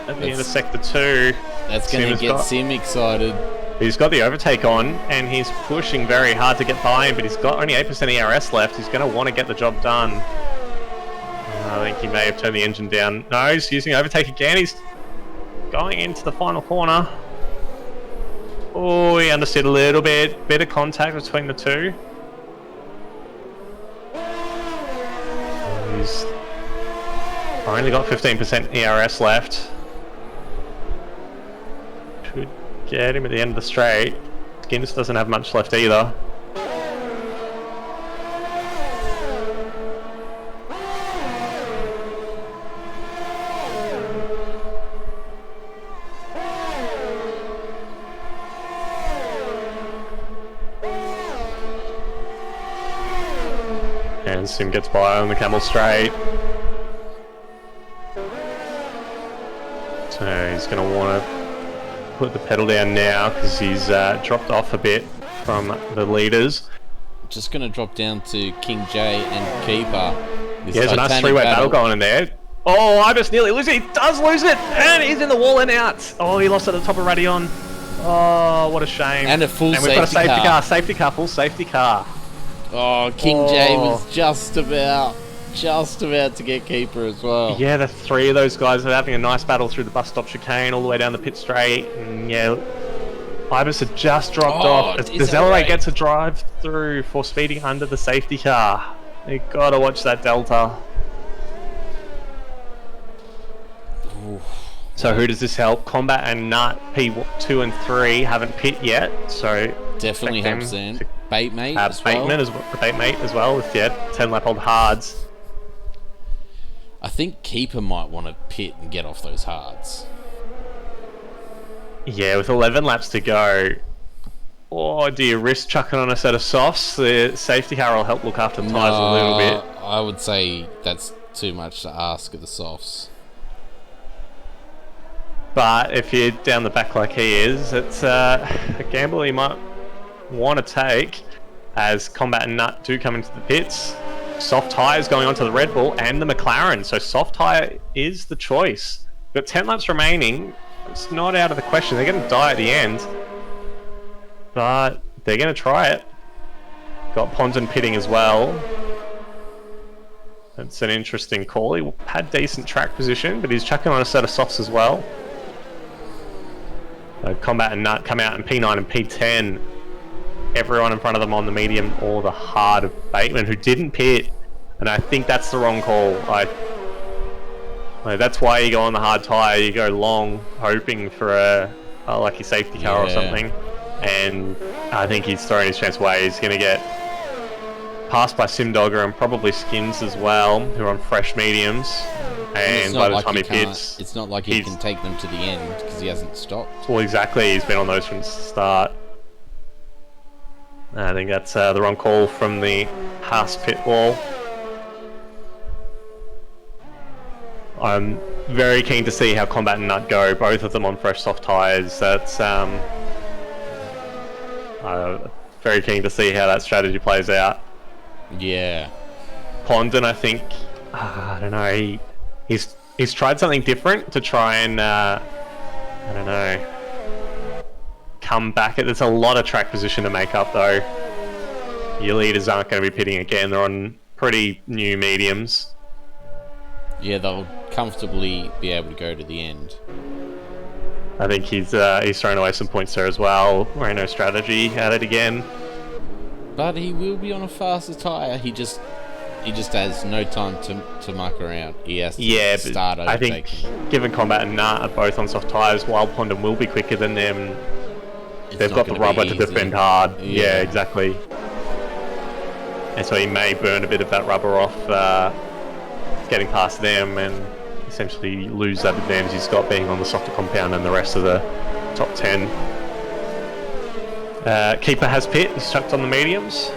at the end of sector 2. That's going to get Sim excited. He's got the overtake on and he's pushing very hard to get by him, but he's got only 8% ERS left. He's going to want to get the job done. I think he may have turned the engine down. No, he's using overtake again. He's going into the final corner. Oh, he understeered a little bit. Bit of contact between the two. He's only got 15% ERS left. Should get him at the end of the straight. Skins doesn't have much left either. And Sim gets by on the Camel Straight. So he's going to want to put the pedal down now because he's dropped off a bit from the leaders. Just going to drop down to King J and Keeper. Yeah, there's a nice three-way battle going in there. Oh, Ibis nearly loses it. He does lose it. And he's in the wall and out. Oh, he lost at the top of Radion. Oh, what a shame. And a full safety car. And we've got a safety car. Safety car. Full safety car. Oh, King J was just about to get Keeper as well. Yeah, the three of those guys are having a nice battle through the bus stop chicane all the way down the pit straight. And yeah, Ibis had just dropped off. Decelerate gets a drive through for speeding under the safety car. You gotta watch that delta. Ooh. So who does this help? Combat and Nut P2 and 3 haven't pit yet, so definitely helps them. Baitmate as well with 10-lap-old hards. I think Keeper might want to pit and get off those hards. Yeah, with 11 laps to go. Or do you risk chucking on a set of softs? The safety car will help look after the tyres a little bit. I would say that's too much to ask of the softs. But if you're down the back like he is, it's a gamble you might want to take as Combat and Nut do come into the pits. Soft tyres going on to the Red Bull and the McLaren, so soft tyre is the choice. Got 10 laps remaining. It's not out of the question. They're going to die at the end, but they're going to try it. Got Pondon pitting as well. That's an interesting call. He had decent track position, but he's chucking on a set of softs as well. Combat and Nut come out in P9 and P10. Everyone in front of them on the medium or the hard of Bateman, who didn't pit, and I think that's the wrong call. That's why you go on the hard tyre. You go long, hoping for a lucky safety car or something, and I think he's throwing his chance away. He's going to get passed by Simdogger and probably Skins as well, who are on fresh mediums. And by the time he pits, it's not like he can take them to the end because he hasn't stopped. Well, exactly. He's been on those from the start. I think that's the wrong call from the Haas pit wall. I'm very keen to see how Combat and Nut go, both of them on fresh soft tyres. That's very keen to see how that strategy plays out. Yeah. Pondon, I think, I don't know, he's tried something different to try and, I don't know, come back. There's a lot of track position to make up though. Your leaders aren't going to be pitting again. They're on pretty new mediums. Yeah, they'll comfortably be able to go to the end. I think he's thrown away some points there as well. Reno strategy at it again. But he will be on a faster tyre. He just has no time to muck around. He has to start overtaking. I think given Combat and Nut are both on soft tyres, while Pondon will be quicker than them, they've got the rubber to defend hard. Yeah, exactly. And so he may burn a bit of that rubber off getting past them and essentially lose that advantage he's got being on the softer compound and the rest of the top 10. Keeper has pit. He's chucked on the mediums.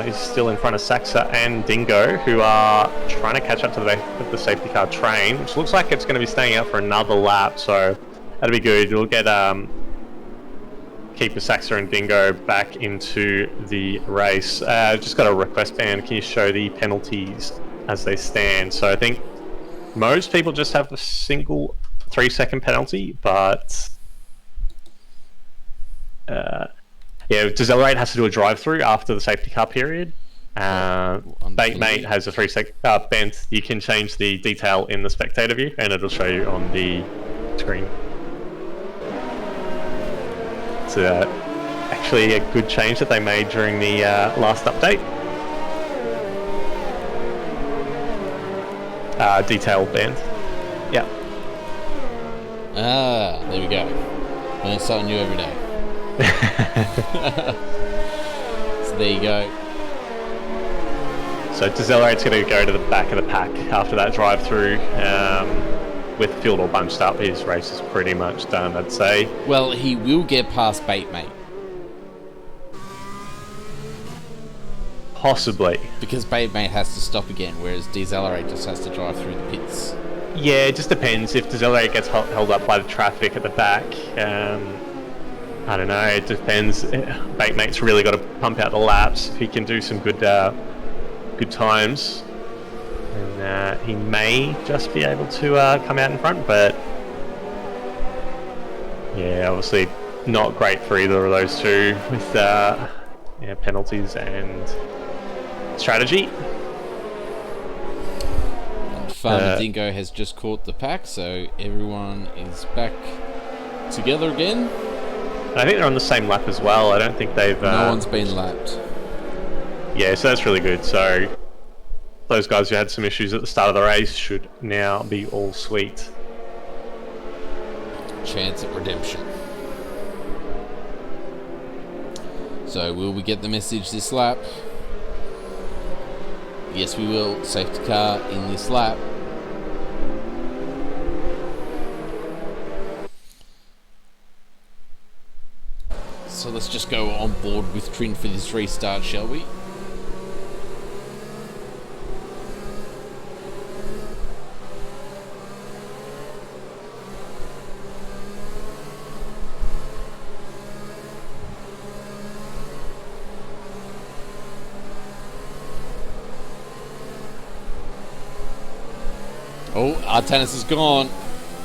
He's still in front of Saxa and Dingo, who are trying to catch up to the safety car train, which looks like it's going to be staying out for another lap, so that'll be good. We'll get Keeper, Saxa and Dingo back into the race. Just got a request band. Can you show the penalties as they stand? So I think most people just have a single 3-second penalty, but yeah, Decelerate has to do a drive-through after the safety car period. Batemate has a 3-second. Bent, you can change the detail in the spectator view, and it'll show you on the screen. It's actually a good change that they made during the last update. Detail band. Yeah. There we go. Learn something new every day. So there you go. So Decelerate's going to go to the back of the pack after that drive-through. With field all bunched up, his race is pretty much done, I'd say. Well, he will get past Batemate. Possibly. Because Batemate has to stop again, whereas Decelerate just has to drive through the pits. Yeah, it just depends. If Decelerate gets held up by the traffic at the back, I don't know, it depends. Batemate's really got to pump out the laps. If he can do some good times, and he may just be able to come out in front, but yeah, obviously not great for either of those two with penalties and strategy. And Farmer Dingo has just caught the pack, so everyone is back together again. I think they're on the same lap as well. I don't think they've... No one's been lapped. Yeah, so that's really good. So those guys who had some issues at the start of the race should now be all sweet. Chance at redemption. So will we get the message this lap? Yes, we will. Safety car in this lap. So let's just go on board with Trin for this restart, shall we? Oh, Artanis is gone.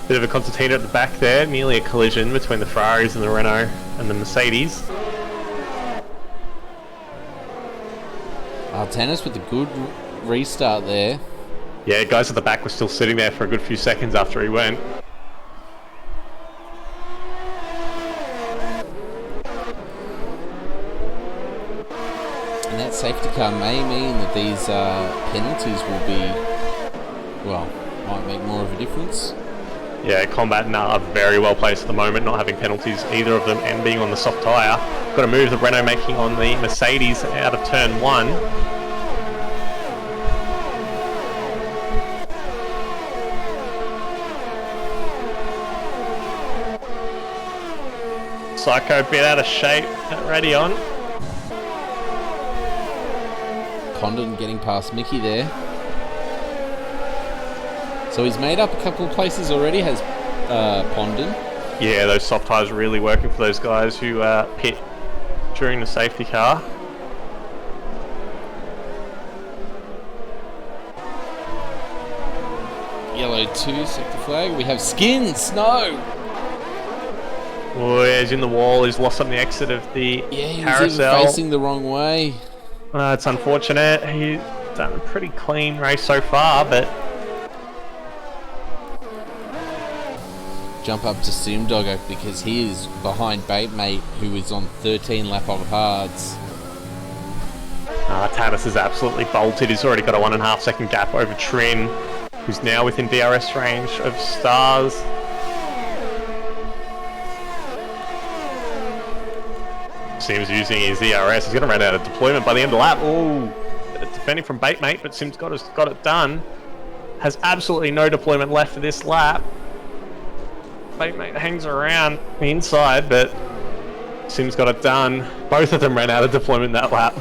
Bit of a concertina at the back there, nearly a collision between the Ferraris and the Renault and the Mercedes. Artanis with a good restart there. Yeah, guys at the back were still sitting there for a good few seconds after he went. And that safety car may mean that these penalties will be, well, might make more of a difference. Yeah, Combat and are very well placed at the moment, not having penalties either of them and being on the soft tyre. Got a move the Renault making on the Mercedes out of turn 1. Psycho bit out of shape at Radeon. Condon getting past Mickey there. So he's made up a couple of places already, has Pondon. Yeah, those soft tyres are really working for those guys who pit during the safety car. Yellow 2, sector flag. We have Skins, no! Oh, yeah, he's in the wall, he's lost on the exit of the carousel. He's even facing the wrong way. It's unfortunate. He's done a pretty clean race so far, but... Jump up to Simdogger because he is behind Baitmate, who is on 13 lap of hards. Tanis has absolutely bolted. He's already got a 1.5 second gap over Trin, who's now within DRS range of Stars. Sims using his DRS. He's going to run out of deployment by the end of the lap. Oh, defending from Baitmate, but Sims got it done. Has absolutely no deployment left for this lap. Baitmate hangs around the inside, but Sims got it done. Both of them ran out of deployment that lap.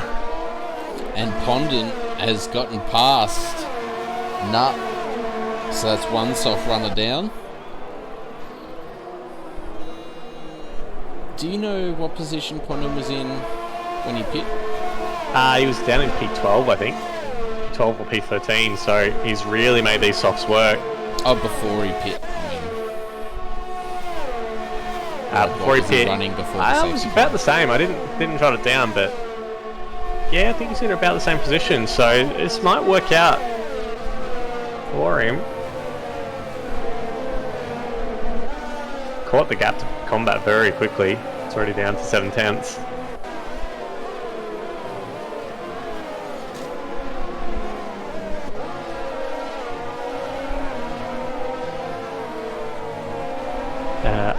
And Pondon has gotten past Nut. So that's one soft runner down. Do you know what position Pondon was in when he pit? He was down in P12, I think. P12 or P13, so he's really made these softs work. Oh, before he pit. Before he pit, running before it was about the same. I didn't jot it down, but yeah, I think he's in about the same position. So this might work out for him. Caught the gap to Combat very quickly. It's already down to 7 tenths.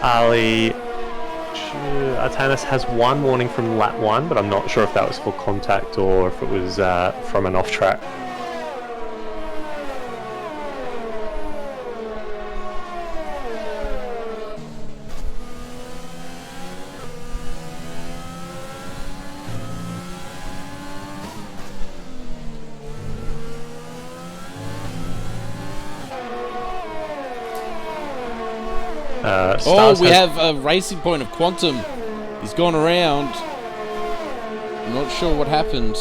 Ali Artanis has one warning from lap 1, but I'm not sure if that was for contact or if it was from an off track. We have a racing point of Quantum. He's gone around. I'm not sure what happened.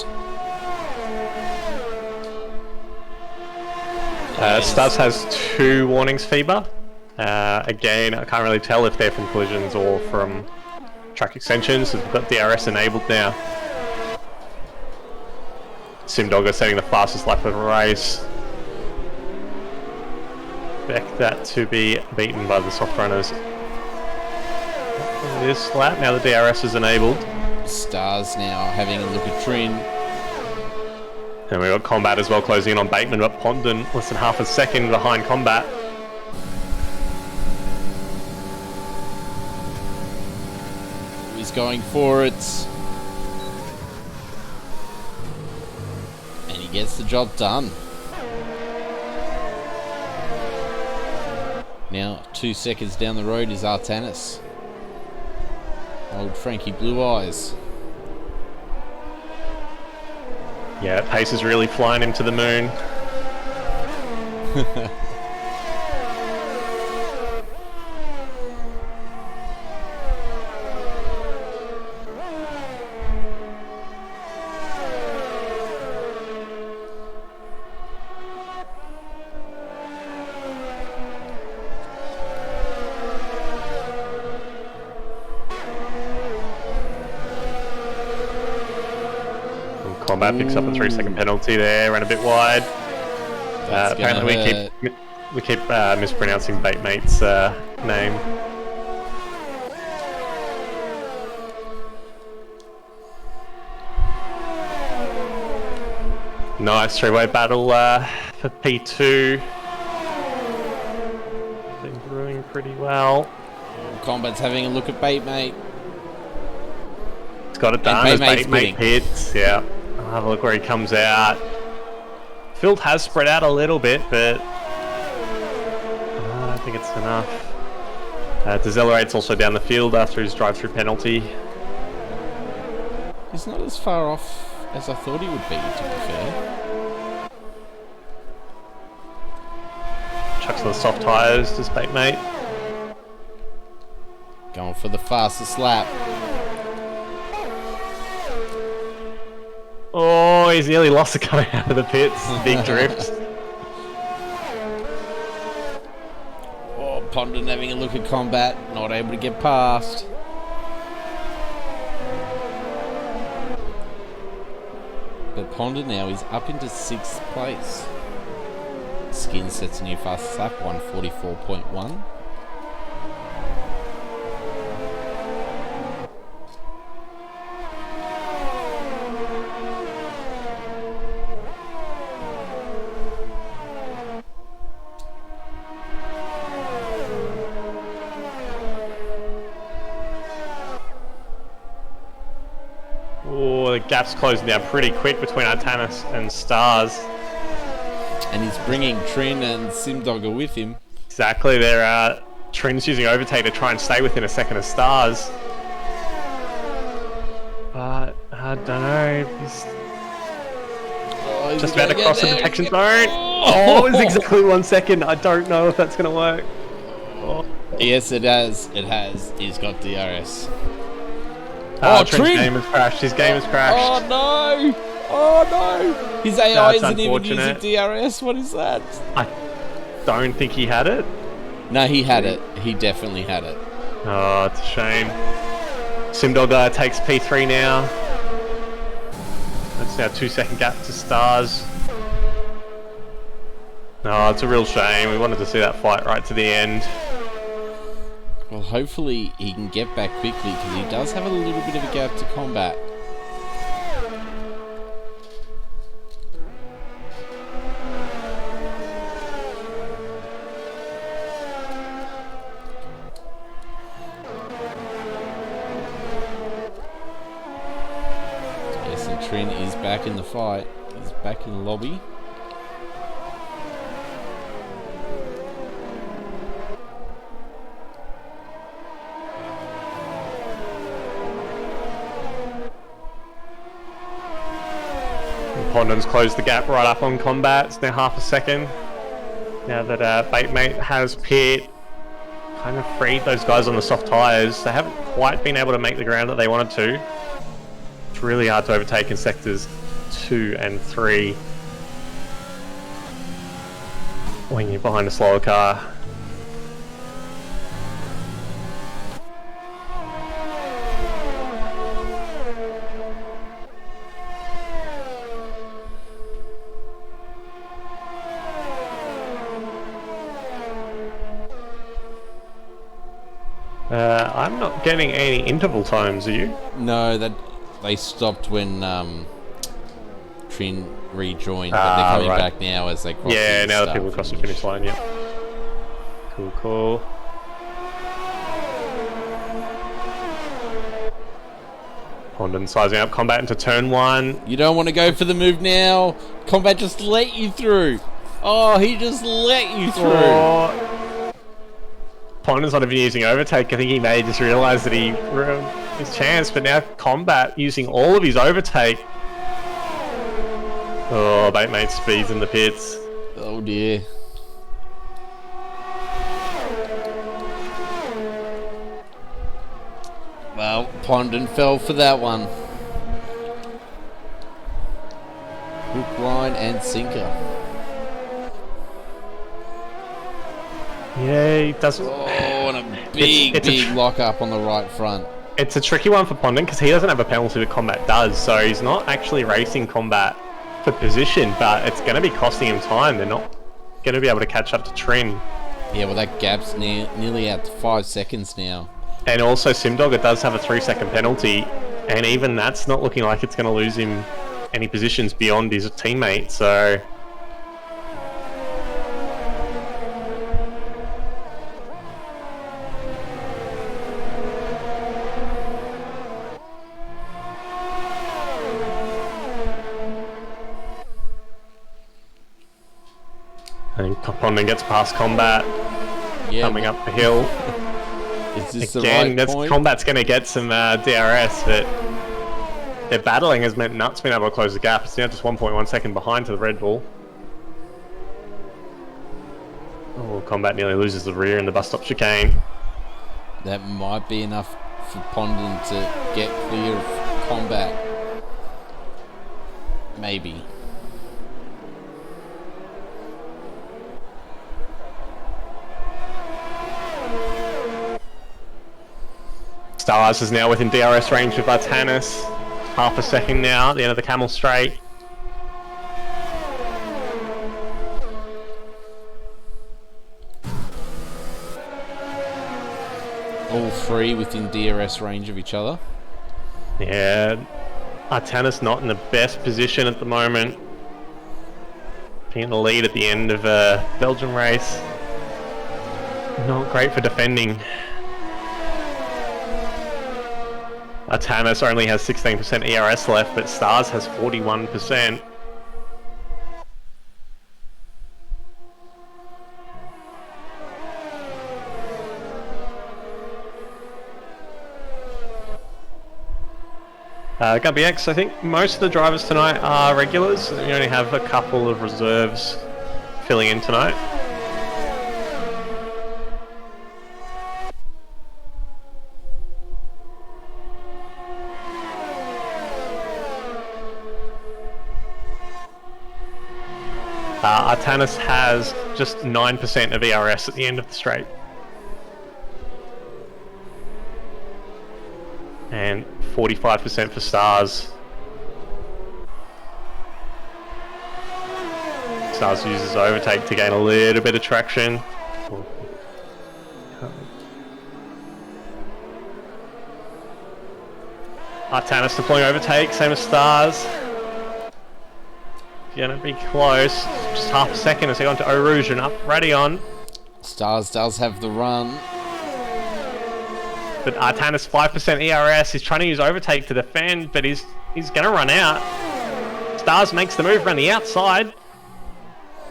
Stars has 2 warnings, FIBA. Again, I can't really tell if they're from collisions or from track extensions. We've got DRS enabled now. Simdogger setting the fastest lap of the race. Expect that to be beaten by the soft runners. This lap, now the DRS is enabled. Stars now having a look at Trin. And we've got Combat as well closing in on Bateman, but Pondon less than half a second behind Combat. He's going for it. And he gets the job done. Now, 2 seconds down the road is Artanis. Old Frankie Blue Eyes. Yeah, pace is really flying him to the moon. Combat picks up a 3-second penalty there, ran a bit wide. Apparently we keep mispronouncing Batemate's name. Nice three-way battle for P2. Been brewing pretty well. Combat's having a look at Batemate. He's got it done as Batemate hits. Yeah. I'll have a look where he comes out. Field has spread out a little bit, but I don't think it's enough. Decelerate's also down the field after his drive-through penalty. He's not as far off as I thought he would be, to be fair. Chucks on the soft tyres, does Batemate. Going for the fastest lap. Oh, he's nearly lost it coming out of the pits. Big drift. Oh, Pondon having a look at Combat, not able to get past. But Pondon now is up into 6th place. Skin sets a new fastest lap, 1:44.1. Oh, the gap's closing down pretty quick between Artanis and Stars. And he's bringing Trin and Simdogger with him. Exactly, Trin's using Overtake to try and stay within a second of Stars. But, I don't know, he's just about to cross the detection zone. Oh, it's exactly 1 second. I don't know if that's going to work. Oh. Yes, it has. It has. He's got DRS. Trin's game has crashed. His game has crashed. Oh no! Oh no! His AI isn't even using DRS. What is that? I don't think he had it. No, he had it. He definitely had it. Oh, it's a shame. Simdogger takes P3 now. That's now 2-second gap to Stars. No, it's a real shame. We wanted to see that fight right to the end. Well, hopefully he can get back quickly because he does have a little bit of a gap to Combat. Yes, and Trin is back in the fight. He's back in the lobby. Pondon's closed the gap right up on Combat. It's now half a second. Now that Batemate has pit, kind of freed those guys on the soft tyres. They haven't quite been able to make the ground that they wanted to. It's really hard to overtake in sectors 2 and 3 when you're behind a slower car. I'm not getting any interval times, are you? No, that they stopped when Trin rejoined, but they're coming back now as they cross. Yeah, now that people cross the finish line. Yep. Cool, cool. Pondon sizing up Combat into turn 1. You don't want to go for the move now. Combat just let you through. Oh, he just let you through. Oh. Ponder's not even using overtake. I think he may just realise that he ruined his chance, but now Combat using all of his overtake. Oh, mate speeds in the pits. Oh dear. Well, Pondon fell for that one. Hook, line and sinker. Yeah, he doesn't... Oh, and a big lock up on the right front. It's a tricky one for Pondon because he doesn't have a penalty that Combat does, so he's not actually racing Combat for position, but it's going to be costing him time. They're not going to be able to catch up to Trin. Yeah, well, that gap's nearly out to 5 seconds now. And also, Simdogger does have a 3-second penalty, and even that's not looking like it's going to lose him any positions beyond his teammate, so... And Pondon gets past Combat, coming up the hill. Is this Again, the right point? Combat's going to get some DRS, but their battling has meant Nuts been able to close the gap. It's now just 1.1 second behind to the Red Bull. Oh, Combat nearly loses the rear in the bus stop chicane. That might be enough for Pondon to get clear of Combat. Maybe. Stars is now within DRS range with Artanis. Half a second now at the end of the Camel Straight. All three within DRS range of each other. Yeah, Artanis not in the best position at the moment. Being in the lead at the end of a Belgium race. Not great for defending. Artanis only has 16% ERS left, but Stars has 41%. Gubby X, I think most of the drivers tonight are regulars. We only have a couple of reserves filling in tonight. Artanis has just 9% of ERS at the end of the straight. And 45% for Stars. Stars uses overtake to gain a little bit of traction. Artanis deploying overtake, same as Stars. Gonna be close. Just half a second as they go on to Eau Rouge and up ready on. Stars does have the run. But Artanis 5% ERS. He's trying to use overtake to defend, but he's gonna run out. Stars makes the move around the outside.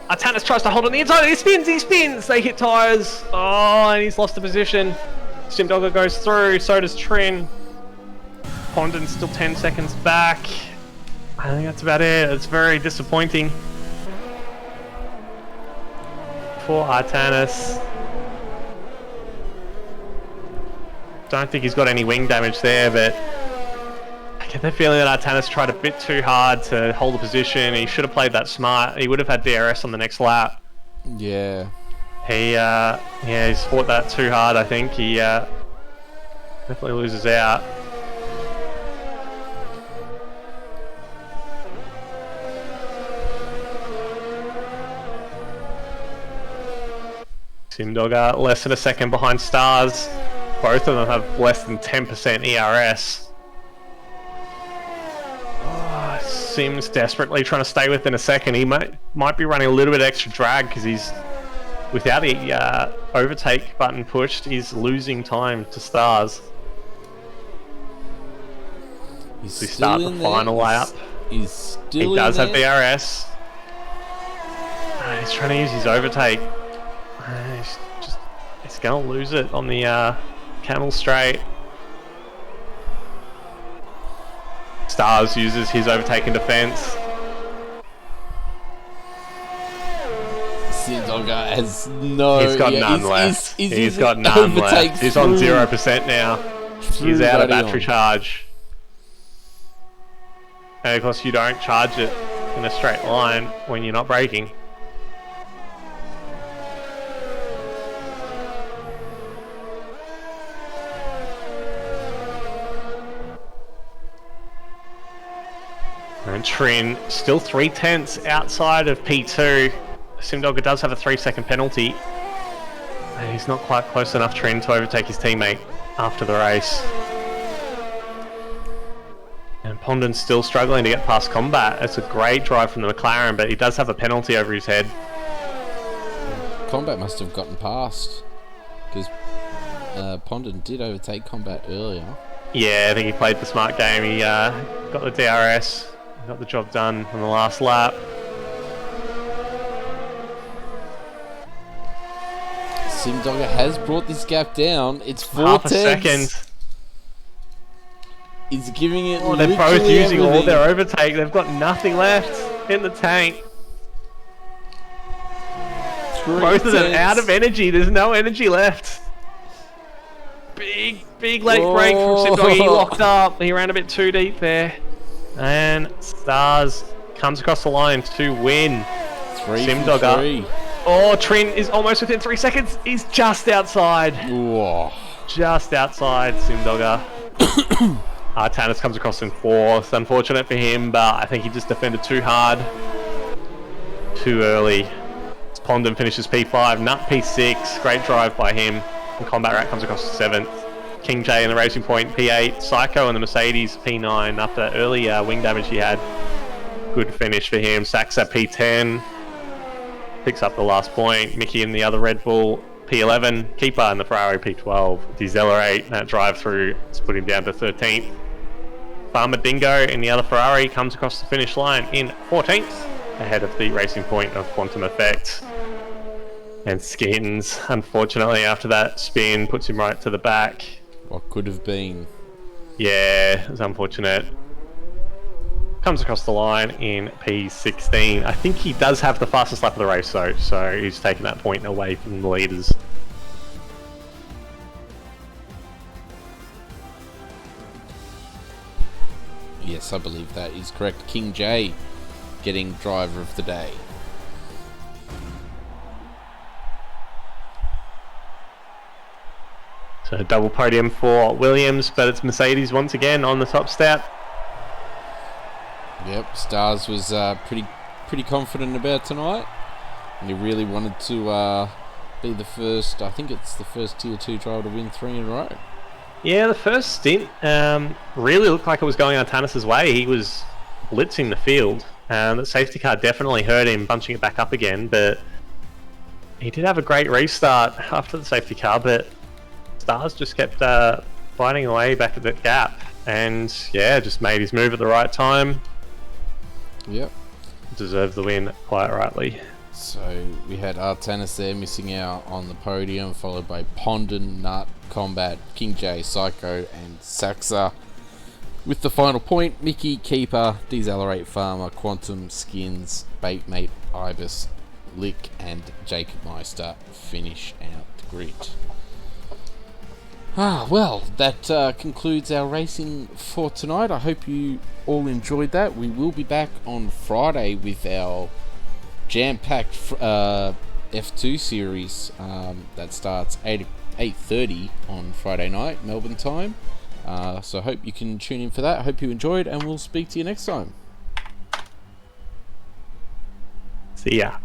Artanis tries to hold on the inside. He spins. They hit tires. Oh, and he's lost the position. Simdogger goes through. So does Trin. Pondon's still 10 seconds back. I think that's about it. It's very disappointing for Artanis. Don't think he's got any wing damage there, but I get the feeling that Artanis tried a bit too hard to hold the position. He should have played that smart. He would have had DRS on the next lap. Yeah. He's fought that too hard, I think. He definitely loses out. Simdogger less than a second behind Stars. Both of them have less than 10% ERS. Oh, Sim's desperately trying to stay within a second. He might be running a little bit extra drag because he's, without the overtake button pushed, he's losing time to Stars. He's we start the final lap. He does have DRS. He's trying to use his overtake. He's just He's going to lose it on the Camel Straight. Stars uses his overtaking defense. Sindogger has no... He's got none left. He's got none left. He's on 0% now. He's out of battery charge. And of course you don't charge it in a straight line when you're not braking. And Trin still 3/10 outside of P2. Simdogger does have a 3-second penalty. And he's not quite close enough, Trin, to overtake his teammate after the race. And Pondon's still struggling to get past Combat. It's a great drive from the McLaren, but he does have a penalty over his head. Combat must have gotten past, because Pondon did overtake Combat earlier. Yeah, I think he played the smart game. He got the DRS, got the job done on the last lap. Simdogger has brought this gap down. It's 4 Half a tenths. second. He's giving it. Oh, they're both using everything. all their overtake. They've got nothing left in the tank. Both of them out of energy. There's no energy left. Big late break from Simdogger. He locked up. He ran a bit too deep there. And Stars comes across the line to win. Simdogger. Oh, Trin is almost within 3 seconds. He's just outside. Whoa. Just outside Simdogger. Tannis comes across in 4th. Unfortunate for him, but I think he just defended too hard. Too early. Pondon finishes P5. Nut P6. Great drive by him. And Combat Rat comes across to 7th. King J in the Racing Point P8. Psycho in the Mercedes P9 after that early wing damage he had. Good finish for him. Saxa P10. Picks up the last point. Mickey in the other Red Bull P11. Keeper in the Ferrari P12. Decelerate. That drive through has put him down to 13th. Farmer Dingo in the other Ferrari comes across the finish line in 14th. Ahead of the Racing Point of Quantum Effect. And Skins, unfortunately, after that spin, puts him right to the back. What could have been. Yeah, it was unfortunate. Comes across the line in P16. I think he does have the fastest lap of the race though, so he's taken that point away from the leaders. Yes, I believe that is correct. King J getting driver of the day. So double podium for Williams, but it's Mercedes once again on the top step. Yep, Stars was pretty confident about tonight, and he really wanted to be the first. I think it's the first Tier 2 driver to win 3 in a row. Yeah, the first stint really looked like it was going Tannis's way. He was blitzing the field. The safety car definitely hurt him, bunching it back up again, but he did have a great restart after the safety car, but Stars just kept fighting away back at that gap, and yeah, just made his move at the right time. Yep. Deserved the win quite rightly. So we had Artanis there missing out on the podium, followed by Pondon, Nut, Combat, King J, Psycho, and Saxa. With the final point, Mickey, Keeper, Decelerate Farmer, Quantum, Skins, Baitmate, Ibis, Lick, and Jacob Meister finish out the grid. Well, that concludes our racing for tonight. I hope you all enjoyed that. We will be back on Friday with our jam-packed F2 series that starts 8:30 on Friday night, Melbourne time. So I hope you can tune in for that. I hope you enjoyed, and we'll speak to you next time. See ya.